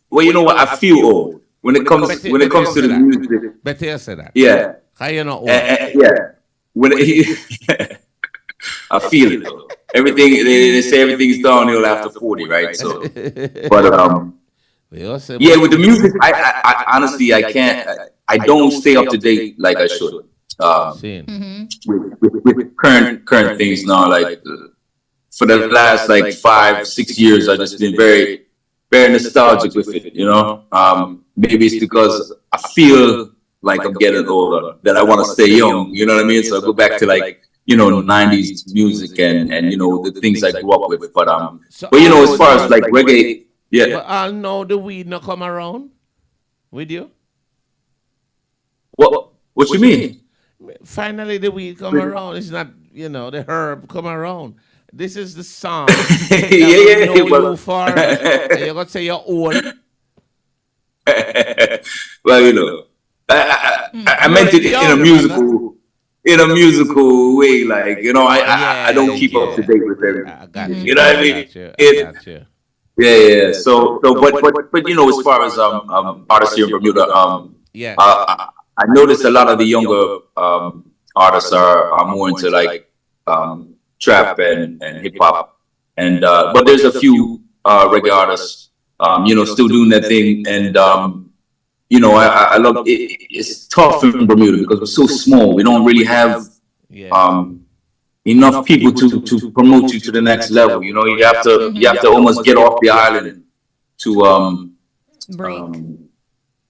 Well, you know what? I feel old when it comes to the music. Better you say that. Yeah. How you not old? Yeah. When I feel it though. Everything they say everything's downhill after 40, right? So, but yeah, with the music, I honestly I can't. I don't stay up to date like I should. With current things now, like for the last like 5-6 years, I've just been very nostalgic with it. You know, maybe it's because I feel like I'm getting older that I want to stay young. You know what I mean? So I go back to like, you know, 90s music and you know the things I grew up with. But you know, as far as like reggae, yeah. But I know the weed not come around with you. What you mean? Finally, the weed come around. It's not, you know, the herb come around. This is the song. Yeah. You for. And you're gonna say you're old. Well, you know, I meant it in a musical way. Like, you know, I don't keep up to date with everything. I got you. You know what I mean? I got you. Yeah. So, but you know, as far as artists here in Bermuda, I noticed a lot of the younger artists are more into like trap and hip hop, and but there's a few reggae artists, you know, still doing their thing, and you know, I love it. It's tough in Bermuda because we're so small. We don't really have enough people to promote you to the next level. You know, you have to almost get off the island to break.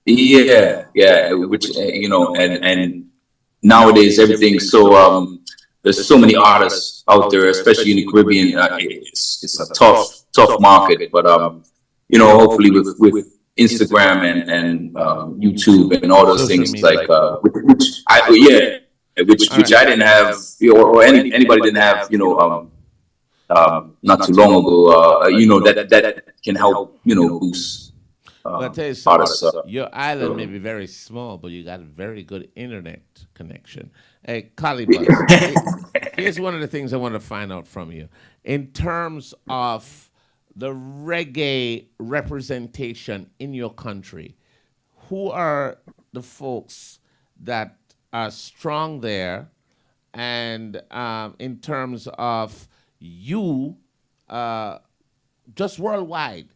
Yeah, which you know, and nowadays everything's so there's so many artists out there, especially in the Caribbean. It's a tough market, but you know, hopefully with Instagram and YouTube and all those things, like which I didn't have, or anybody didn't have, you know, not too long ago. You know, that can help, you know, boost. I'll tell you something. Your island may be very small, but you got a very good internet connection. Hey, Collie Buddz, here's one of the things I want to find out from you. In terms of the reggae representation in your country, who are the folks that are strong there? And in terms of you, just worldwide,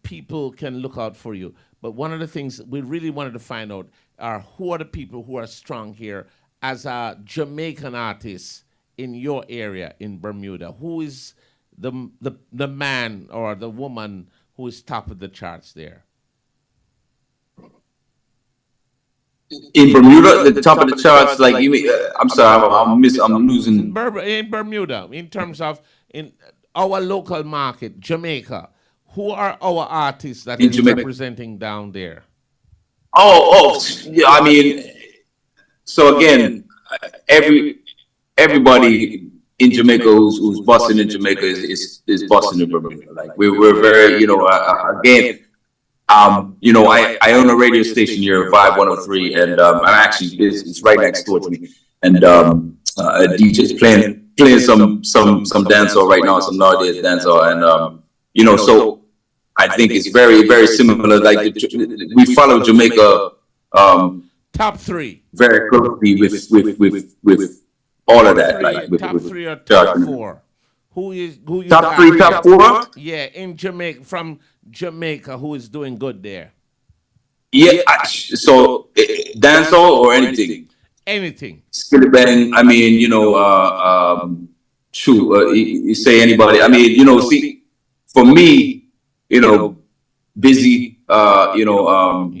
people can look out for you. But one of the things we really wanted to find out are who are the people who are strong here as a Jamaican artist in your area in Bermuda. Who is the man or the woman who is top of the charts there? In Bermuda, the top of the charts, like you mean? I'm sorry, I'm losing. In Bermuda, in terms of in our local market, Jamaica. Who are our artists that is representing down there? Yeah, I mean, so again, everybody in Jamaica who's busting in Jamaica is busting in Bermuda. Like we're very, you know, again, you know, I own a radio station here, Vibe 103, and I'm actually it's right next door to me, and a DJ's playing some dancehall right now, some nowadays dancehall, and you know, so. I think it's very, very similar. Like we follow Jamaica top three very closely with all of that. Like top three or top four. Who you top three, top four? Yeah, in Jamaica, from Jamaica, who is doing good there? Yeah, so dancehall or anything. Anything. Skilly Bang. I mean, you know, you say anybody. I mean, you know, see, for me. You know, busy, you know,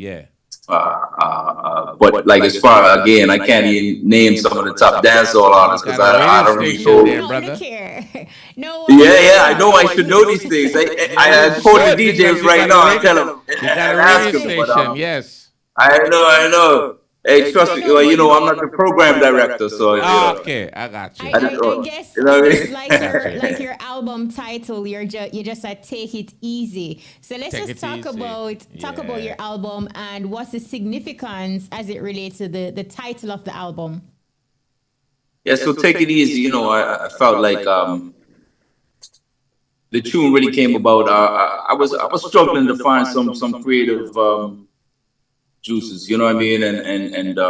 but like as far, again, I can't even name some of the top dancehall artists because I don't really know. No. Yeah, I know I should know these things. I call the DJs right now and tell them. You got a radio station, yes. I know. Hey, trust me. Well, I'm not the program director, so okay, I got you. I guess you know what I mean? like your album title. You just take it easy. So let's just talk about your album and what's the significance as it relates to the title of the album. Yeah, so take it easy. I felt like the tune really came about. I was struggling to find some creative juices. You know what I mean? And I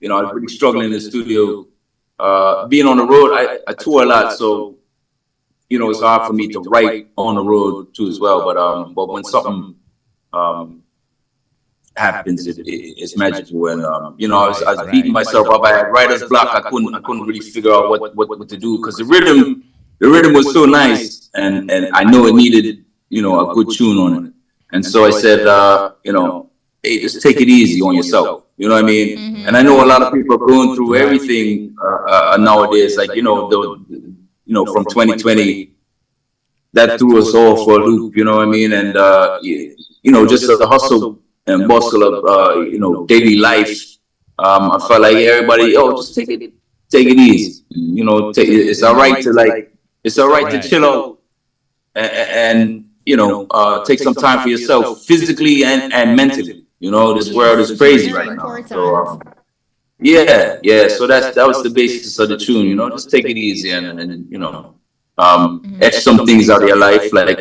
was really struggling in the studio. Being on the road, I tour a lot, so it's hard for me to write on the road too as well. But when something happens, it's magical. And I was beating myself up. I had writer's block. I couldn't really figure out what to do because the rhythm was so nice, and I know it needed a good tune on it. And so I said, hey, just take it easy on yourself. You know what I mean? Mm-hmm. And I know a lot of people are going through everything nowadays. Like from 2020, that threw us all for a loop. You know what I mean? And just the hustle and bustle of daily life. I felt like everybody, just take it easy. It's all right to chill out and take some time for yourself, physically and mentally. This world is crazy right now. So so that was the basis of the tune. Just take it easy and etch some things out of your life, like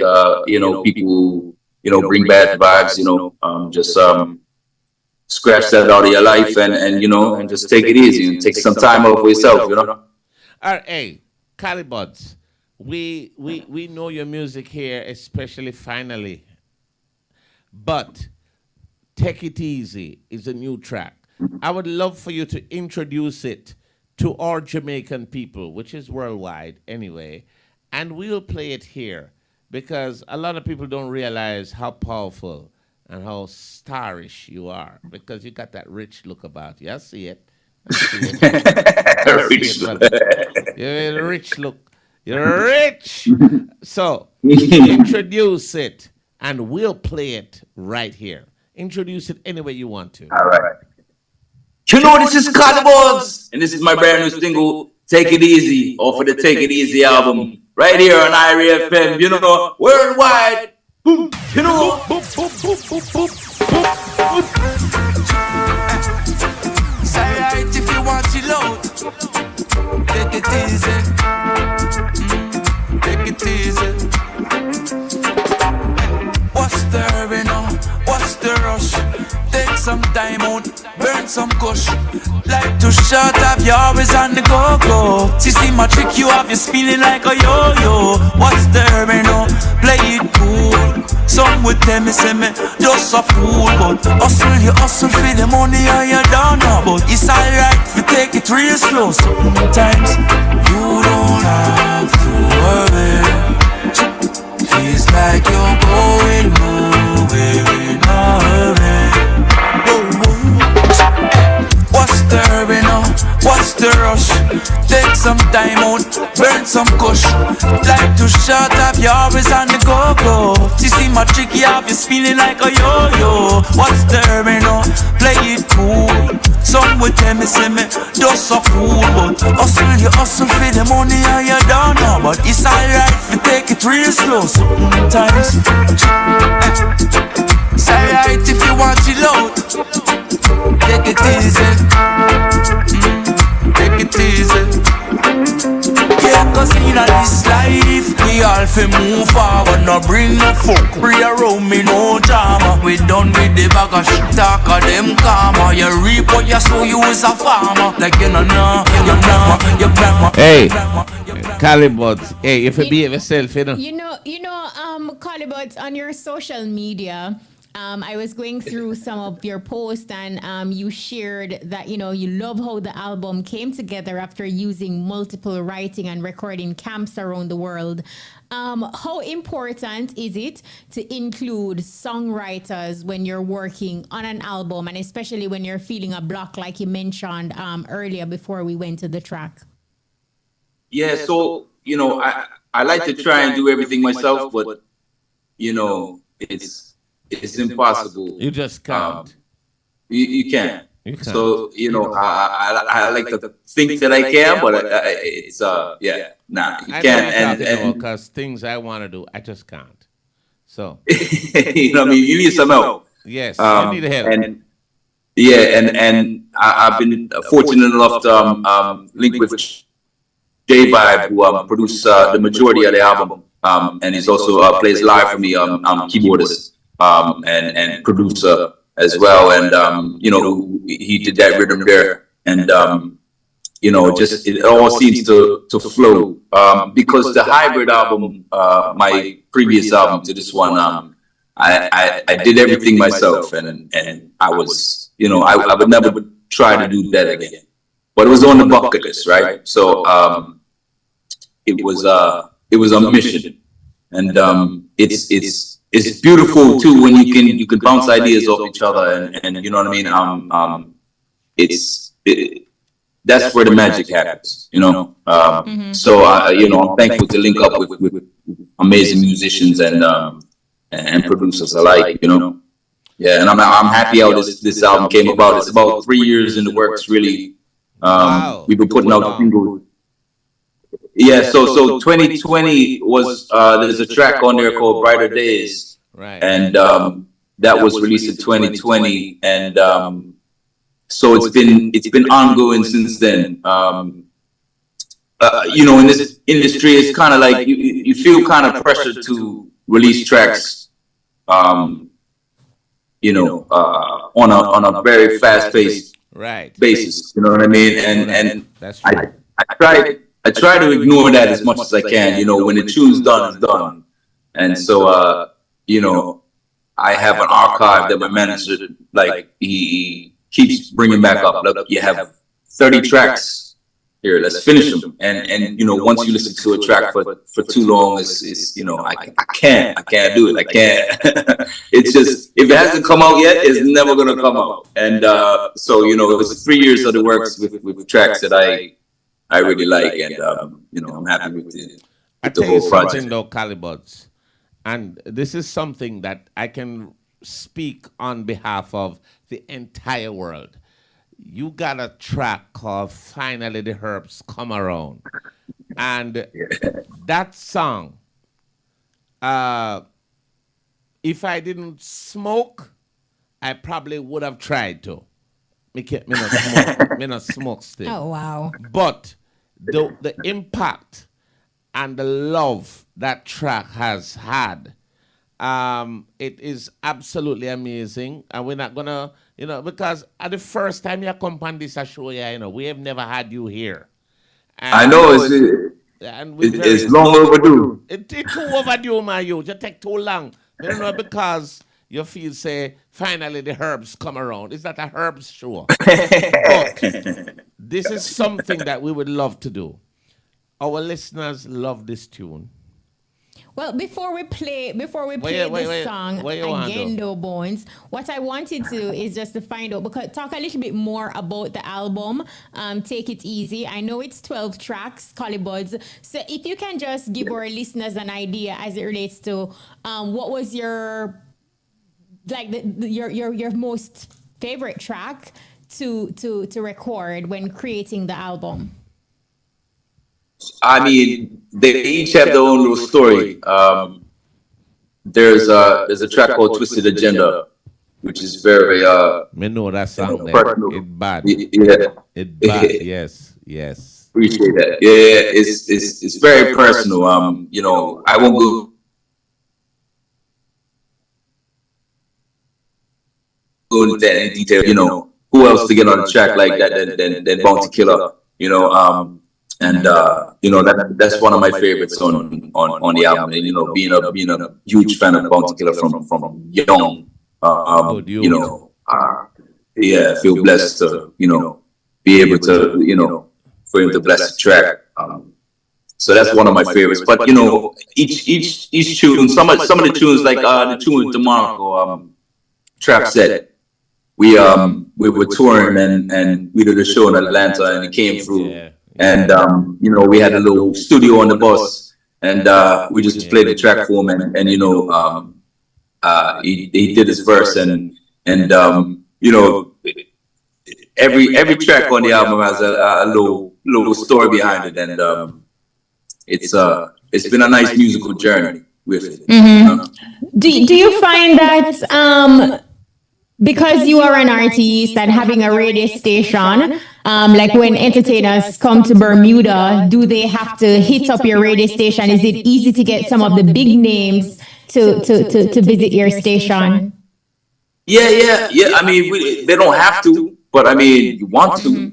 people bring bad vibes. Just scratch that out of your life and just take it easy and take some time out for yourself. All right, hey, Collie Buddz, we know your music here, especially finally, but Take It Easy is a new track. I would love for you to introduce it to our Jamaican people, which is worldwide anyway, and we'll play it here because a lot of people don't realize how powerful and how starish you are because you got that rich look about you. I see it. You're a rich look. You're rich. So introduce it and we'll play it right here. Introduce it any way you want to. All right. This is Collie Buddz, and this is my brand new single, Take It Easy, off of the Take It Easy album, right here on IRA FM, worldwide. Boom, boom, boom, boom, boom, boom, boom. Say right if you want to load, take it easy, take it easy. What's the hurry now? What's the rush? Take some time out, burn some kush. Like to shut up, you're always on the go-go. See my trick, you have you spinning like a yo-yo. What's the hurry now? Play it cool. Some would tell me, say me, just a fool. But you hustle for the money and you don't know. But it's alright if you take it real slow. Sometimes you don't have to worry. Feels like you're going nowhere in a hurry. What's the hurry now? What's the rush? Take some time out, burn some kush. Like to shut up, you're always on the go-go. See my trick, you have you spinning like a yo-yo. What's the hurry now? Play it cool. Some would tell me, say me, just a fool. But you hustle for the money and you don't know. But it's alright if you take it real slow sometimes. It's alright if you want to load. Take it easy. Take it easy. Yeah, cause in this life we all fi move forward. No bring no folk, bring around me no drama. We done with the bag of shit talk of them karma. You reap what you sow, you is a farmer. Like you know, your grandma. Hey, Collie Buddz. Hey, if you behave yourself, Collie Buddz, on your social media, I was going through some of your posts and you shared that, you love how the album came together after using multiple writing and recording camps around the world. How important is it to include songwriters when you're working on an album, and especially when you're feeling a block like you mentioned earlier before we went to the track? Yeah, so, I like to try and do everything myself, but, it's impossible. You just can't. You can't. So I like to think that I can, but it's yeah, nah, you can't. And because things I want to do, I just can't. So you know, what I mean, you need some help. Yes, you need help. And and I've been fortunate enough to link with J Vibe, who produced the majority of the album, and he's also plays live for me, keyboardist and producer as well, and you know, he did that rhythm there, and you know, just it all seems to flow, because the hybrid album, my previous album to this one, I did everything myself, and I was, you know, I would never try to do that again, but it was on the bucket list, right? So it was a mission, and it's beautiful too when you can bounce ideas off each other, and you know what I mean. That's where the magic happens, you know. So you know, I'm thankful to link up with amazing musicians and producers alike, you know. Yeah, and I'm happy how this album came about. It's about 3 years in the works, really. We've been putting out singles. Yeah, so 2020 was there's a track on there called Brighter Days, right? And that was released in 2020, and so it's been ongoing since then. You know, in this industry, it's kind of like you feel kind of pressured to release tracks, you know, on a very fast-paced basis. You know what I mean? And that's I try to ignore that as much as I can. You know, when the tune's done, it's done. And so, you know, I have an archive that my manager, like, he keeps bringing back up. Look, you have 30 tracks here. Let's finish them. And you know, once you listen to a track for too long, it's you know, I can't do it. I can't. It's just, if it hasn't come out yet, it's never gonna come out. And so, you know, it was 3 years of the works with tracks that I really like, and you know, I'm happy with the whole project. Though, Collie Buddz, and this is something that I can speak on behalf of the entire world. You got a track called "Finally the Herbs Come Around," and that song, if I didn't smoke, I probably would have tried to. Me not smoke. Me not smoke still. Oh wow! But the impact and the love that track has had, it is absolutely amazing. And we're not gonna, you know, because at the first time you come on this show, yeah, you know, we have never had you here. And I know it's long overdue. It's too overdue, my youth. You take too long. You know, because you feel say finally the herbs come around. It's not a herbs show. But this is something that we would love to do. Our listeners love this tune. Well, before we play this song again, though, Bones, what I wanted to is just to find out, because talk a little bit more about the album. Take It Easy. I know it's 12 tracks, Collie Buddz. So if you can just give our listeners an idea as it relates to what was your your most favorite track to record when creating the album. I mean, they each have their own little story. There's a track called Twisted Agenda, which is very me know that song. It bad. Yeah. It bad. Yes. Appreciate that. Yeah, it's very personal. You know, I won't go into that in detail. You know, who else to get on the track like that than Bounty Killer? You know, and you know, that's one of my favorites on the album. And you know, being a huge fan of Bounty Killer from young, you know, yeah, I feel blessed to, you know, be able to, you know, for him to bless the track. So that's one of my favorites. But you know, each tune, some of the tunes, like the tune with DeMarco, Trap Set. We were touring and we did a show in Atlanta, and it came through. Yeah. And you know, we had a little studio on the bus, and we just played the track for him, and you know, he did his verse, and you know, every track on the album has a little story behind it, and it's been a nice musical journey with it. Do you find that because you are an artist and having a radio station, like when entertainers come to Bermuda, do they have to hit up your radio station? Is it easy to get some of the big names to visit your station? Yeah. I mean, they don't have to, but I mean, you want to.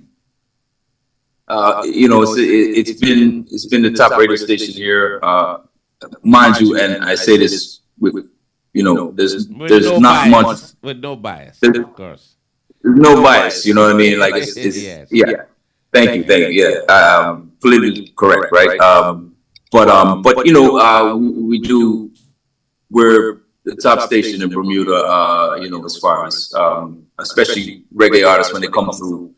It's been the top radio station here, mind you, and I say this with there's no not bias. much With no bias, there's, of course. there's no bias. You know what I mean? Like it's Yes. yeah. Thank you. Yeah, politically correct, right? But we're the top station in Bermuda. As far as especially reggae artists when they come through.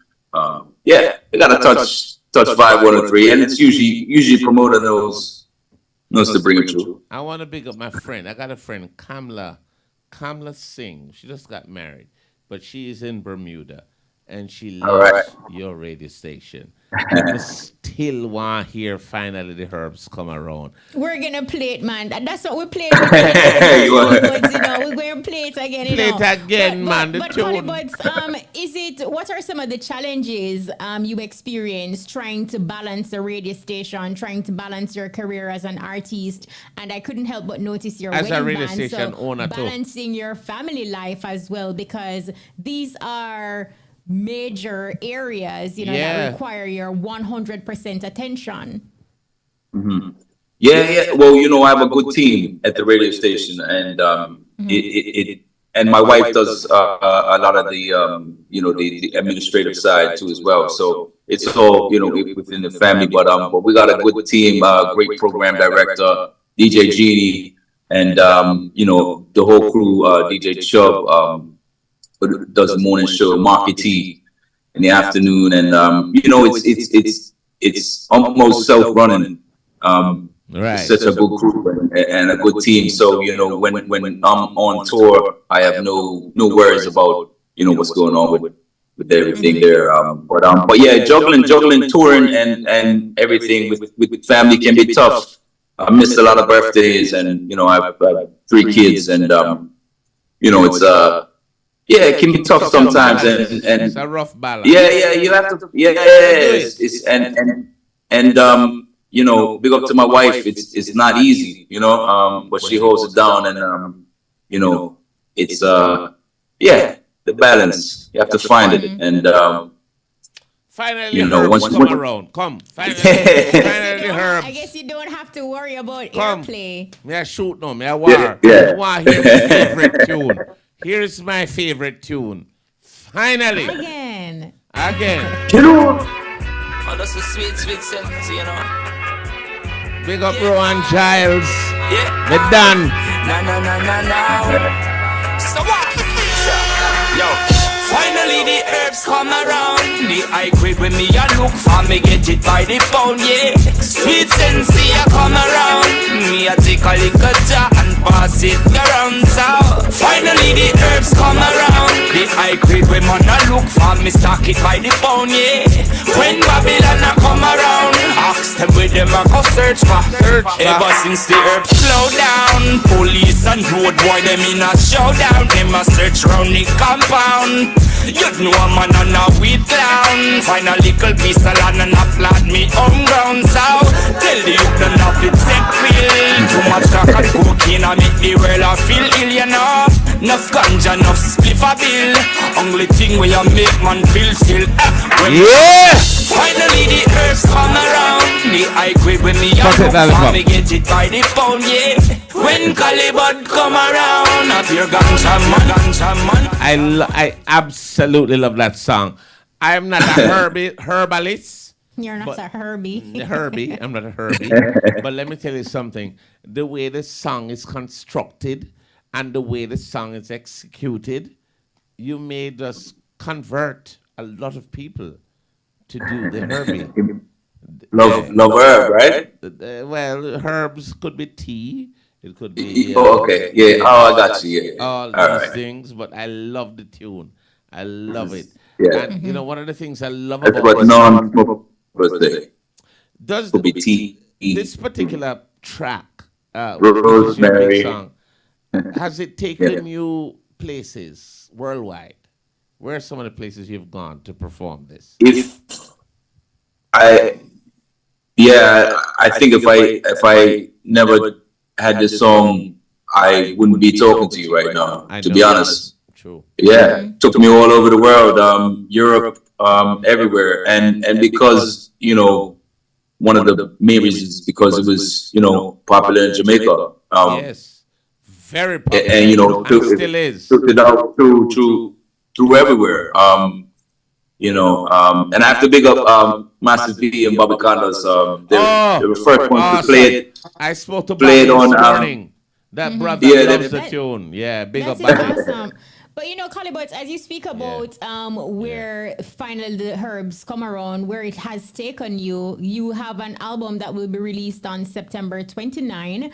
They gotta touch 513, and it's usually promoter knows to bring it through. I want to big up my friend. I got a friend, Kamla Singh. She just got married, but she is in Bermuda, and she loves your radio station. I still want to hear finally the herbs come around. We're gonna play it, man. That's what we're playing. We're going to play it again. Play it again, man. But Collie, what are some of the challenges you experienced trying to balance the radio station, trying to balance your career as an artist? And I couldn't help but notice your as wedding a radio band, station owner balancing your family life as well, because these are major areas, that require your 100% attention. Mm-hmm. Yeah. Well, I have a good team at the radio station, and and my wife does a lot of the administrative side too as well. So it's all within the family. But we got a good team, great program director, DJ Genie, and the whole crew, DJ Chubb. Does a morning show, Marky T, in the afternoon, and it's almost self-running. Right. It's such a good crew and a good team. So when I'm on tour, I have no worries about what's going on with everything there. But yeah, juggling, touring, and everything with family can be tough. I missed a lot of birthdays, and I have 3 kids, and it's it can be tough sometimes, and it's a rough balance. Yeah, you have to. Big up to my wife. It's not easy, but she holds it down, and it's the balance. You have to find it, and finally, once come around, come finally, herbs. I guess you don't have to worry about airplay. Me I shoot no, me I war. I want to hear my favorite tune. Here's my favorite tune. Finally. Again. Oh, that's a sweet sense, Big up Rowan Giles. Yeah. Me done. No. So what? Yo. Finally the herbs come around. The high grade when me a look for, me get it by the pound, yeah. Sweet sensei a come around. Me a take a little jar and pass it around. So finally the herbs come around. The high grade when man a look for, me stock it by the pound, yeah. When Babylon a come around, ask them where them a go search for. Ever since the herbs slow down, police and road boy them in a showdown. Them a search round the compound. You know a man and a weed clown. Find a little piece of land and a plant me on ground. So tell the youth none of it set real. Too much crack and cocaine and make the world a feel ill, Enough ganja, enough spliff a bill. Only thing where you make man feel still. Finally the herbs come around. The high grade when me a me get it by the pound, yeah. When Collie Buddz come around, up your ganja man. I absolutely love that song. I'm not a herbalist. You're not a Herbie. I'm not a Herbie. But let me tell you something. The way the song is constructed and the way the song is executed, you made us convert a lot of people to do the Herbie. Love herb, right? Well, herbs could be tea. It could be. Okay. Yeah. I got you. Yeah. All these things, but I love the tune. I love it. Yeah. And you know, one of the things I love That's about what this non-smoke birthday. does Could be tea. this particular track, which is your big song, has it taken you places worldwide? Where are some of the places you've gone to perform this? I think if I never had this song, I wouldn't be talking to you right now. To be honest. True. Yeah, took me all over the world, Europe, everywhere, and because you know, one of the main reasons is because it was popular in Jamaica. Yes, very popular, and still is. Took it out through everywhere. And I have to big up Massive V and Bobby Condos. They were first ones to play it. I spoke to Bobby this morning. That brother loves the tune. Yeah, big up Bobby. Awesome. But Collie, but as you speak about where finally the herbs come around, where it has taken you, you have an album that will be released on September 29.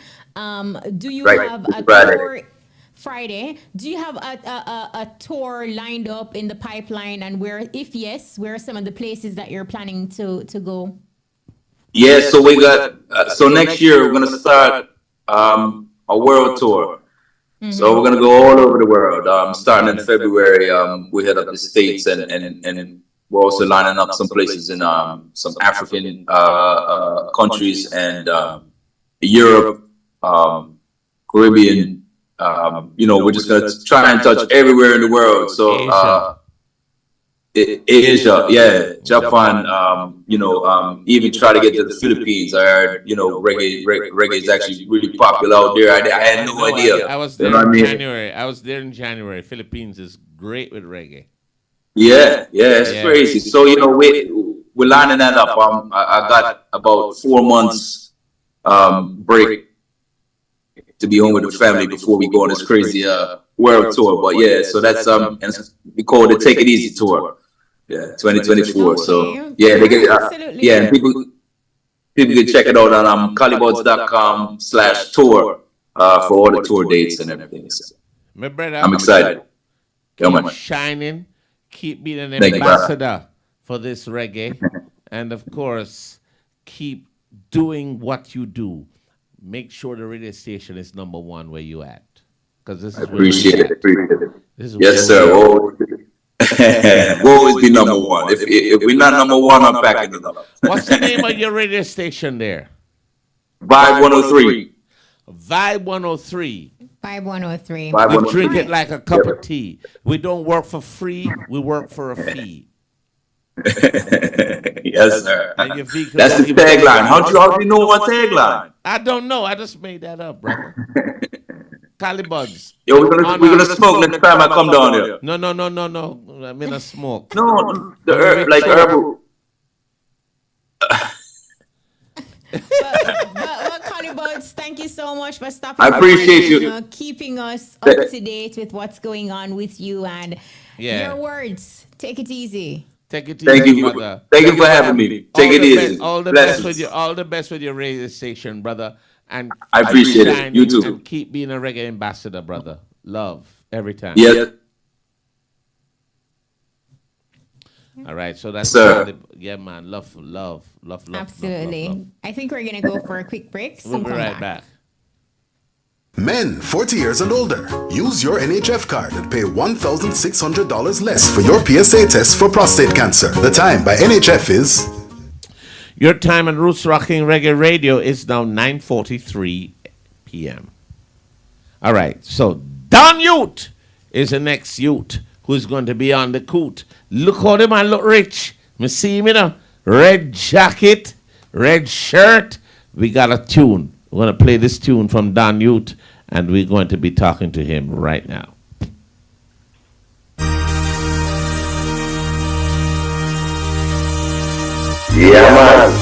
Do you have a tour Friday? Do you have a tour lined up in the pipeline? And if yes, where are some of the places that you're planning to go? Yeah, so we got so next year we're gonna start a world tour. So we're gonna go all over the world. Starting in February, we head up the States, and we're also lining up some places in some African countries and Europe, Caribbean. We're just gonna try and touch everywhere in the world. So Asia, yeah, Japan, even try to get to the Philippines. I heard, reggae is actually really popular out there. I had no idea. I was there in January. January. Philippines is great with reggae. Yeah, it's crazy. So, we're lining that up. I got about 4 months break to be home with the family before we go on this crazy world tour. But yeah, so that's and we call it the Take It Easy tour. Yeah, 2024. So yeah, they get and people can check it out on colliebuzz.com/tour for all the tour dates and everything. So, my brother, I'm excited. Keep shining, keep being an ambassador for this reggae, and of course, keep doing what you do. Make sure the radio station is number one where you at, because this is appreciate it. Yes, sir. We'll always be number one. If we're not number one, I'm backing it up. What's the name of your radio station there? Vibe 103. Vibe 103. Vibe 103. We drink it like a cup of tea. We don't work for free. We work for a fee. Yes, sir. That's the tagline. How do you know what tagline? I don't know. I just made that up, brother. Collie Buddz. Yo, we're gonna smoke next time I come down here. No. I'm in a smoke. No, the herb, like herbal. But Collie Buddz, thank you so much for stopping. I appreciate you. Keeping us up to date with what's going on with you and your words. Take it easy. Take it easy, brother. Thank you for having me. Take it easy. All the best with your radio station, brother. And I appreciate it. You too. And keep being a reggae ambassador, brother. Love every time. Yeah. All right, so that's man. Love. Absolutely. Love. I think we're gonna go for a quick break. We'll be right back. Men 40 years and older, use your NHF card and pay $1,600 less for your PSA test for prostate cancer. The time by NHF is... Your time on Roots Rocking Reggae Radio is now 9:43 p.m. All right, so Don Yute is the next Yute who's going to be on the coot. Look how the man look rich. Me see him, red jacket, red shirt. We got a tune. We're going to play this tune from Don Yute, and we're going to be talking to him right now. Yeah, man.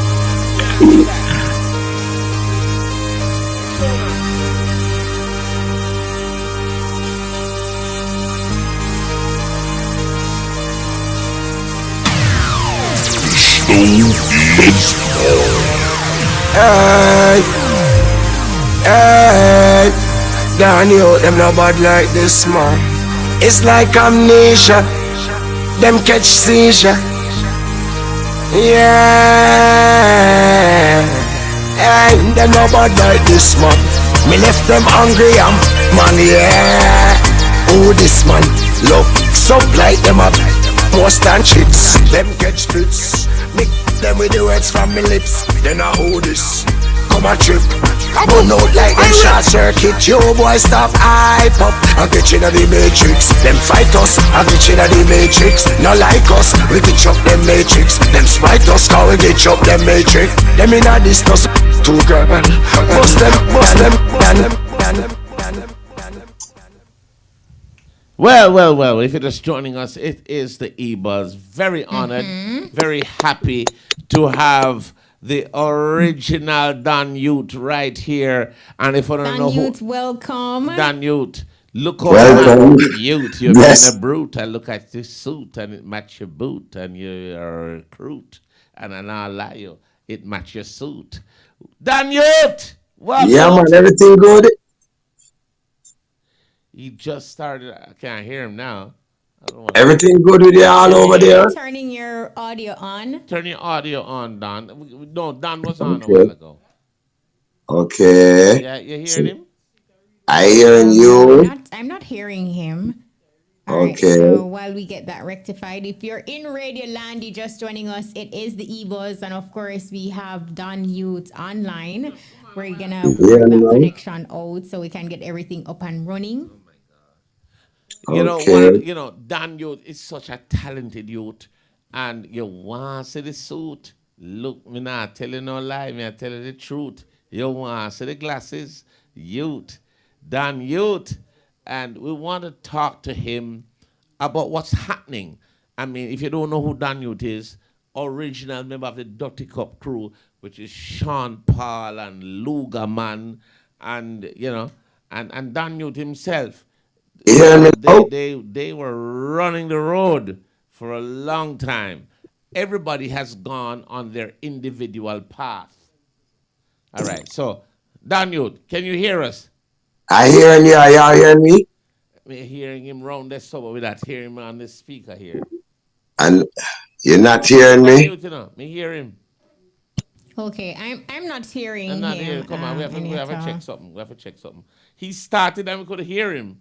Hey, Don Yute, them no bad like this, man. It's like amnesia. them catch seizure. Yeah. Ain't there nobody like this man. Me left them hungry and man, yeah. Oh, this man, look, so like them up. Most and chips, them catch fits. Make them with the words from me lips. Then I hold this, come a trip. I burn out like them short circuit. Yo boy stop hype up and get in the matrix. Them fight us and get in the matrix. Not like us, we get chop them matrix. Them spite us, how we get chop them matrix. Them in a distance, two girl. Bust them, Well, if you're just joining us, it is the EBUZZ. Very honored, very happy to have the original Dan Yute right here. And if I don't know Yute, welcome. Dan Yute, look over Welcome. Yute. You're Yes. being a brute. I look at this suit and it match your boot and you're a recruit. And I lie you, it match your suit. Dan Yute! Welcome. Yeah man, everything good? He just started. I can't hear him now. I don't know Everything good with you all over there? Turning your audio on. Turn your audio on, Don. No, Don was on a Okay. while ago. Okay. Yeah, you hearing him? I hearing you. I'm not hearing him. All right, Okay. so while we get that rectified, if you're in Radio Land, you're just joining us, it is the EBUZZ, and of course we have Dan Yute online. We're gonna work that connection out so we can get everything up and running. You know, Okay. Dan Yute is such a talented youth, and you want to see the suit. Look, me not tell you no lie, me I tell you the truth. You want to see the glasses, Yute, Dan Yute, and we want to talk to him about what's happening. I mean, if you don't know who Dan Yute is, original member of the Dirty Cup crew, which is Sean Paul and Lugaman, and and Dan Yute himself. They were running the road for a long time. Everybody has gone on their individual path. All right, so Dan Yute, can you hear us? I hearing you. Are y'all hearing me? We're hearing him round the suburb. We're not hearing him on the speaker here. And you're not hearing me? Me hear him. Okay, I'm not hearing I'm not him. hearing. Come on, we have to check something. We have to check something. He started and we could hear him,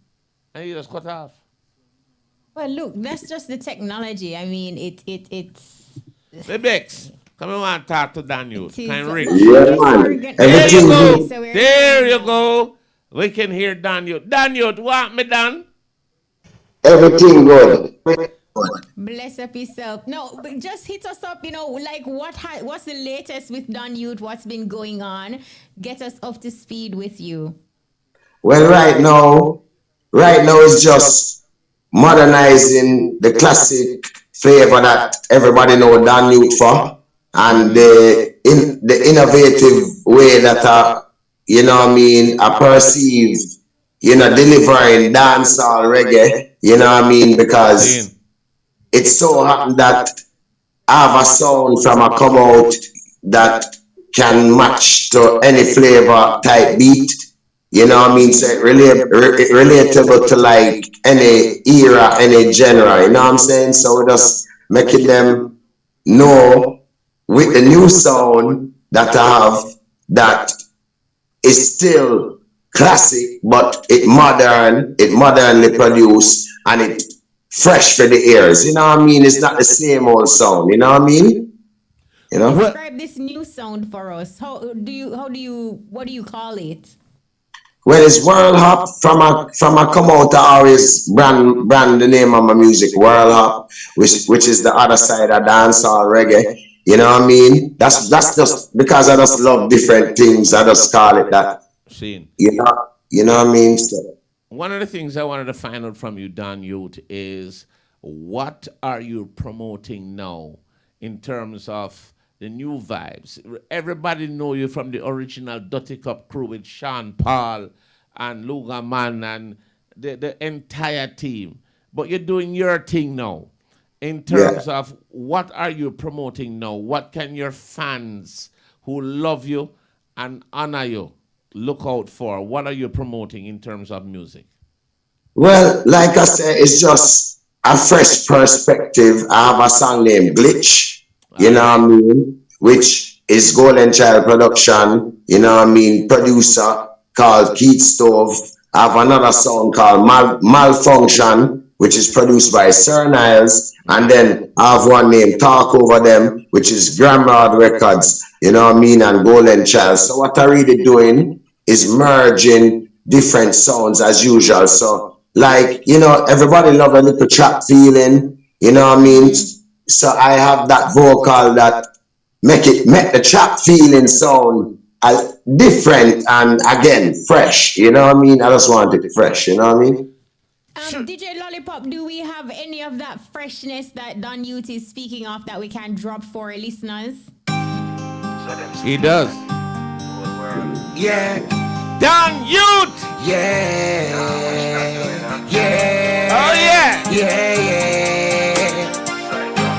and he just cut off. Well, look, that's just the technology. I mean, it's. The Bex, come on, talk to Dan Yute. Kind of rich. Yeah, man. There you go. There you go. We can hear Dan Yute. Dan Yute, what me Dan? Everything good. Bless up yourself. No, but just hit us up. Like what's the latest with Dan Yute? What's been going on? Get us up to speed with you. Well, right now it's just modernizing the classic flavor that everybody know Dan Yute for, and the innovative way that I perceive, delivering dancehall reggae, because it's so happened that I have a sound from a come out that can match to any flavor type beat. So it relatable to like any era, any genre, So we're just making them know with the new sound that I have that is still classic, but it modernly produced and it fresh for the ears. It's not the same old sound. Describe this new sound for us. What do you call it? Well, it's World Hop. From a come out, I always brand the name of my music, World Hop, which is the other side of dancehall reggae. That's just because I just love different things. I just call it that. Scene. So, one of the things I wanted to find out from you, Dan Yute, is what are you promoting now in terms of the new vibes? Everybody know you from the original Dirty Cup crew with Sean Paul and Lugaman and the entire team. But you're doing your thing now. In terms of what are you promoting now? What can your fans who love you and honor you look out for? What are you promoting in terms of music? well, like I said, it's just a fresh perspective. I have a song named Glitch, you know what I mean, which is Golden Child production, you know what I mean, producer called Keith Stove. I have another song called Malfunction, which is produced by Sir Niles, and then I have one named Talk Over Them, which is Grandma Records, you know what I mean, and Golden Child. So what I really doing is merging different sounds as usual. So like, you know, everybody love a little trap feeling, you know what I mean? So I have that vocal that make the trap feeling sound different and again fresh, you know what I mean? I just want it fresh, you know what I mean? DJ Lollipop, do we have any of that freshness that Don Yute is speaking of that we can drop for our listeners? He does. Yeah. Don Yute! Yeah. Yeah. Oh yeah. Yeah.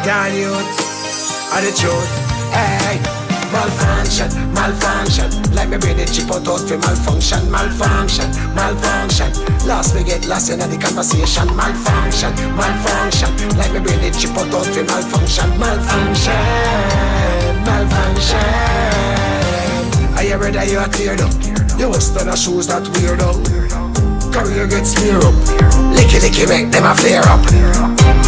Don Yute. Are the truth. Hey. Malfunction. Like me bring the chip out for malfunction. Lost me get lost in the conversation. Malfunction. Like me bring the chip out for malfunction. Are you ready? You are cleared up. You was done a shoes that weirdo. Career gets smear up. Licky make them a flare up.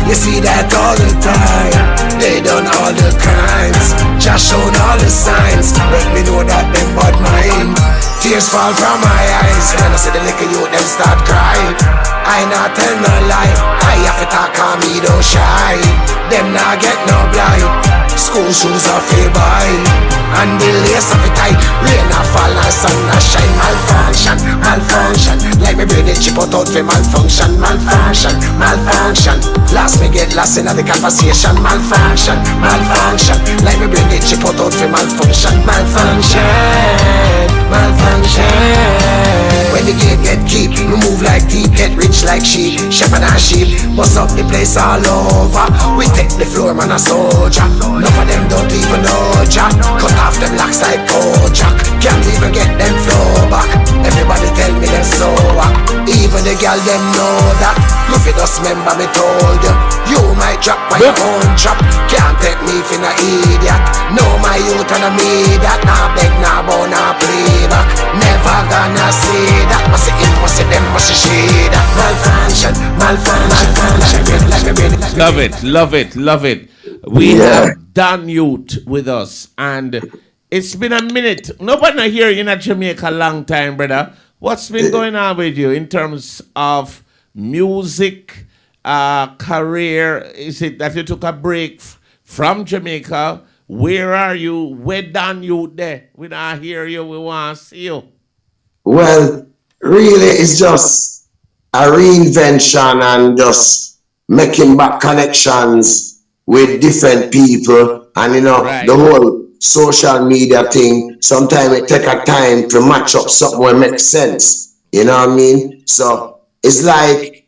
You see that all the time. They done all the crimes. Just shown all the signs. Let me know that them bad mind. Tears fall from my eyes. When I see the little youth them start crying. I not tell no lie. I have to talk on me don't shy. Them not get no blind. School shoes are fair buy. And the lace of it tight. Rain a fall and sun a shine. Malfunction. Like me bring the chip out for malfunction. Last me get lost in the conversation. Malfunction. Like me bring the chip out for malfunction. When the gate get keep, we move like deep, get rich like sheep, shepherd and sheep, bust up the place all over. We take the floor, man, a soldier. None of them don't even know Jack. Cut off them locks like Kojak. Can't even get them flow back. Everybody tell me them so even the girl them know that. You fi just remember me told you. You might drop by your own trap. Can't take me for no idiot. No my youth and me that. Nah beg, nah bow, nah play back. Never gonna see that. Must see him, must see them, must see she that. Malfunction. Love it. We have Don Yute with us, and it's been a minute. Nobody here in Jamaica long time, brother. What's been going on with you in terms of music, career? Is it that you took a break from Jamaica? Where are you? Where Don Yute there? We not hear you. We want to see you. Well, really, it's just a reinvention and just making back connections with different people, and you know, the whole social media thing. Sometimes it take a time to match up something where it makes sense. You know what I mean? So it's like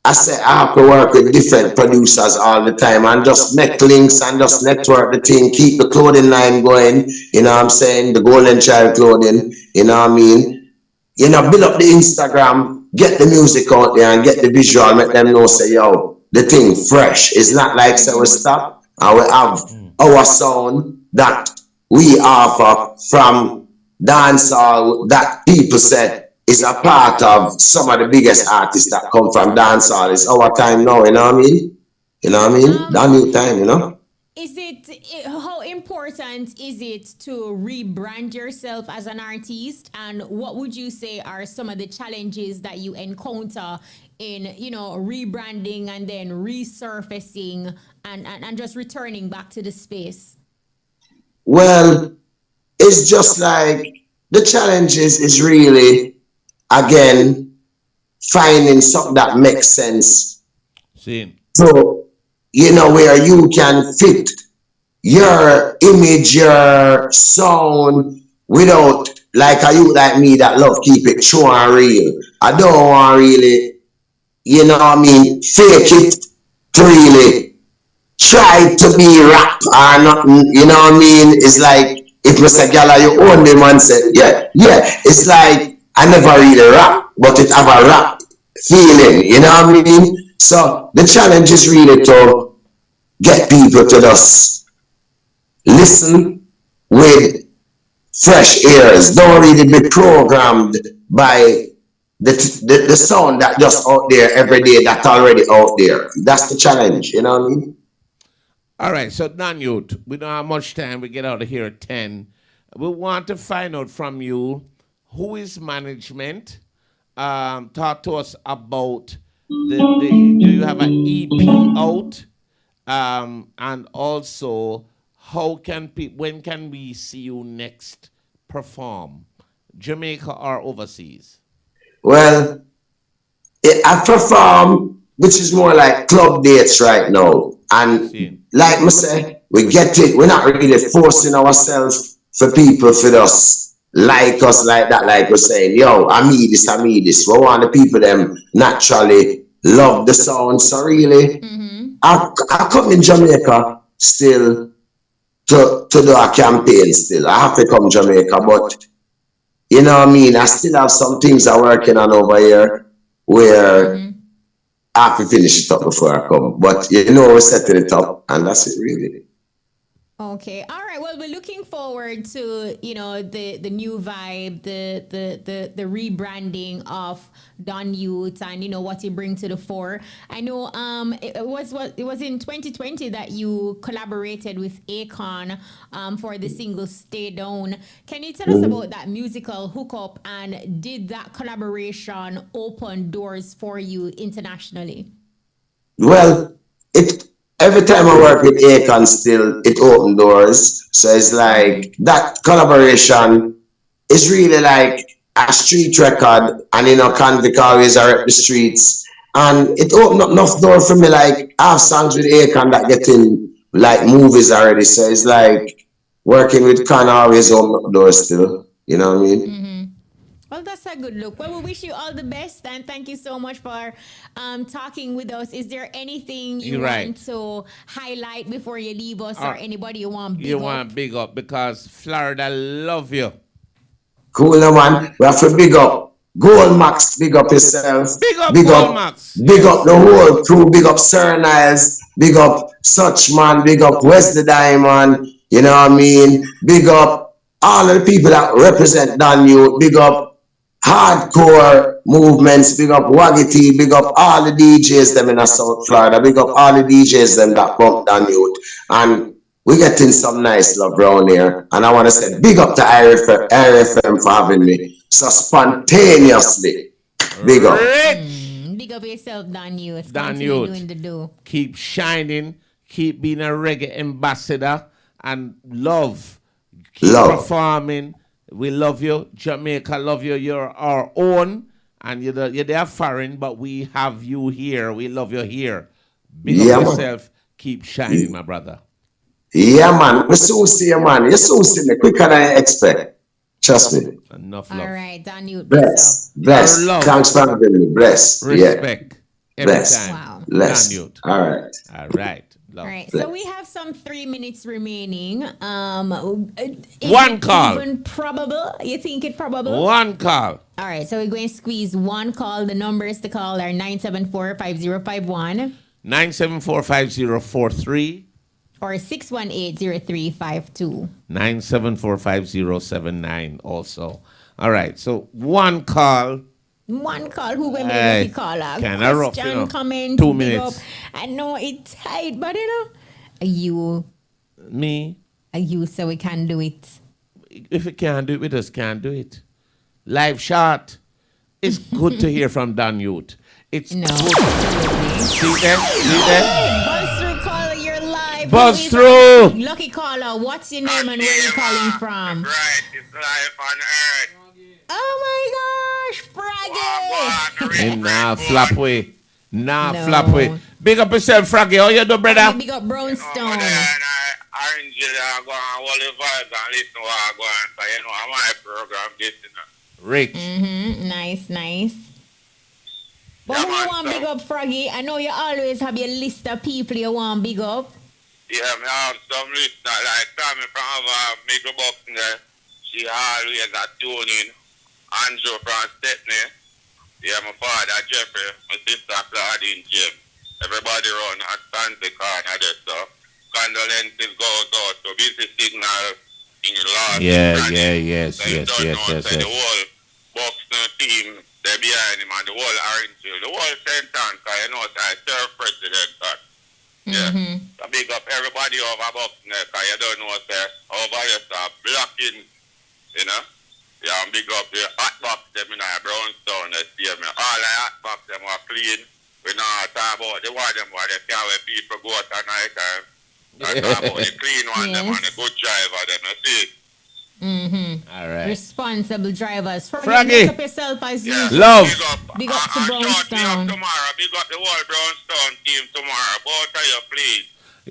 I say, I have to work with different producers all the time and just make links and just network the thing, keep the clothing line going. You know what I'm saying? The Golden Child clothing. You know what I mean? You know, build up the Instagram, get the music out there and get the visual, make them know, say, yo, the thing fresh. It's not like say we stop and we have our sound that we offer from dancehall that people said is a part of some of the biggest artists that come from dancehall. It's our time now, you know what I mean? You know what I mean? That new time, you know? How important is it to rebrand yourself as an artist, and what would you say are some of the challenges that you encounter in, you know, rebranding and then resurfacing and just returning back to the space? Well, it's just like the challenges is really, again, finding something that makes sense. So, you know, where you can fit your image, your sound, without, like a youth like me that love keep it true and real. I don't want really, you know what I mean, fake it to really try to be rap or nothing, you know what I mean? It's like, if Mr. Gala, you own them and say, yeah, it's like, I never really rap, but it have a rap feeling, you know what I mean? So the challenge is really to get people to just listen with fresh ears. Don't really be programmed by the sound that just out there every day that's already out there. That's the challenge, you know what I mean? All right, so non-youth, we don't have much time. We get out of here at 10. We want to find out from you, who is management? Talk to us about do you have an EP out? And also, when can we see you next perform? Jamaica or overseas? Well, I perform, which is more like club dates right now. And like I say, we get it. We're not really forcing ourselves for people for us like that, like we're saying, yo, I need this. We want the people them naturally love the sound. So really, I come in Jamaica still to do a campaign still. I have to come Jamaica, but you know what I mean? I still have some things I'm working on over here where I have to finish it up before I come. But you know, we're setting it up, and that's it, really. Okay, all right. Well, we're looking forward to the new vibe, the rebranding of Don Youth, and what he brings to the fore. I know it was in 2020 that you collaborated with Akon for the single "Stay Down." Can you tell us about that musical hookup, and did that collaboration open doors for you internationally? Well, every time I work with Akon still, it opened doors. So it's like that collaboration is really like a street record, and Convict always are at the streets. And it opened up enough door for me, like I have songs with Akon that get in like movies already. So it's like working with Con always open up doors still. You know what I mean? Well, that's a good look. Well, we wish you all the best, and thank you so much for talking with us. Is there anything you want to highlight before you leave us, or anybody you want big up? You want big up because Florida love you. Cool, man. We have to big up Gold Max, big up yourself. Big up Gold Max. Big up the whole crew. Big up Sir Niles. Big up Suchman. Big up Wesley Diamond. You know what I mean? Big up all of the people that represent Don Youth. Big up hardcore movements. Big up Waggity. Big up all the DJs them in South Florida. Big up all the DJs them that bump Don Youth. And we're getting some nice love around here. And I want to say big up to RFM for having me so spontaneously. Big up. Big up yourself, Don Youth. Don Youth. Keep shining. Keep being a reggae ambassador. And love. Keep performing. We love you. Jamaica love you. You're our own. And you're there foreign, but we have you here. We love you here. Big up yourself. Keep shining, my brother. Yeah, man. We soon see you, man. You soon see me quicker than I expect. Trust me. Enough love. All right, Don Youth. Bless. Thanks for having me. Bless. Respect. Every Bless. time. Wow. Bless. Don Youth. All right. All right. Love. All right, so we have some 3 minutes remaining. One call. Even probable? You think it probable? One call. All right, so we're going to squeeze one call. The numbers to call are 974-5051. 974-5043. Or 618-0352. 974-5079 also. All right, so one call. One call. Who will be the caller? Kind of rough, comment. 2 minutes. I know it's tight, but are you? Me? Are you, so we can do it? If we can't do it, we just can't do it. Live shot. It's good to hear from Don Youth. It's good. See that? Buzz through, caller, you're live. Buzz through. Lucky caller, what's your name and where you calling from? Right, it's life on earth. Oh my gosh, Fraggy! Nah, flap way. Flap way. Big up yourself, Fraggy. How you do, brother? Big up Brownstone. Orange, I go on all the vibes and listen to what I go on. So, I'm my program getting Rich. Nice. But who you want big up, Froggy? I know you always have your list of people you want big up. Yeah, I have some listeners like Tommy from Middle Boxing there. She always a tune in. Andrew from Stepney. Yeah, my father Jeffrey, my sister Claudine Jim. everybody run at Santa Corner there, so condolences goes out to busy signal in the last. Yes. The whole Buxton team, they're behind him, and the whole Orange Hill, the whole sentence, you know, it's their president. Yeah. So big up everybody over Buxton, because you don't know, sir, over there, so blocking, you know. Yeah, and big up the hot box them in Brownstone, they see me. All the hot box them are clean. We not talk about the one them where they can't where people go at night time. I talk about the clean one them and the good driver them, you see. All right. Responsible drivers. Froggy. Pick up yourself as you. Love. Big up to Brownstone. Tomorrow, big up the whole Brownstone team tomorrow. Both of you, please.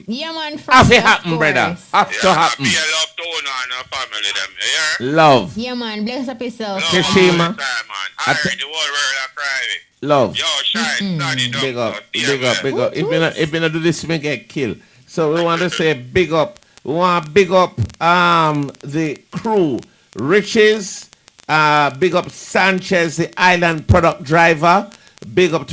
Yeah, man. Have it happen, brother. Have to happen. Be a love to owner and a family them, you hear? Love. Yeah, man. Bless up yourself. Kishima. I heard the whole world are crying. Love. Yo, shine, big up. If we not do this, we get killed. So we want to say big up. We want to big up the crew. Riches, big up Sanchez, the island product driver. Big up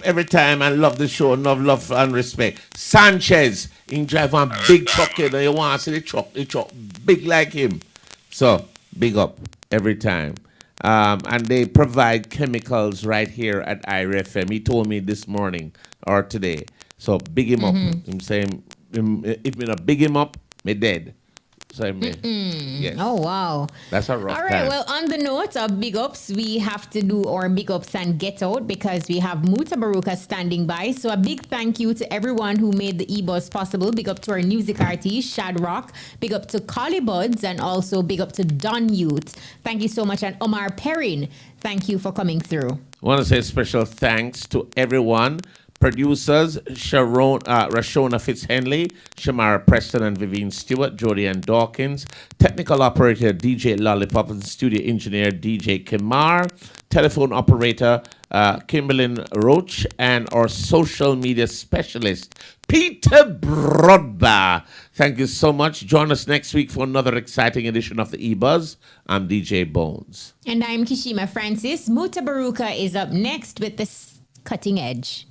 every time and love the show. Love and respect. Sanchez in drive one big truck and you want to see the truck big like him. So big up every time. And they provide chemicals right here at IRFM. He told me this morning or today. So big him up. I'm saying if we not big him up, me dead. So yes. Oh wow. That's a rough All right. time. Well, on the note of big ups, we have to do our big ups and get out because we have Muta Baruka standing by. So a big thank you to everyone who made the EBUZZ possible. Big up to our music artist Shadracq. Big up to Collie Buddz and also big up to Don Yute. Thank you so much, and Omar Perrin. Thank you for coming through. I want to say special thanks to everyone. Producers, Rashona Fitzhenley, Shamara Preston and Vivian Stewart, Jody Ann Dawkins, technical operator DJ Lollipop and studio engineer DJ Kimar, telephone operator Kimberlyn Roach, and our social media specialist Peter Brodba. Thank you so much. Join us next week for another exciting edition of the EBUZZ. I'm DJ Bones. And I'm Kishima Francis. Muta Baruka is up next with the cutting edge.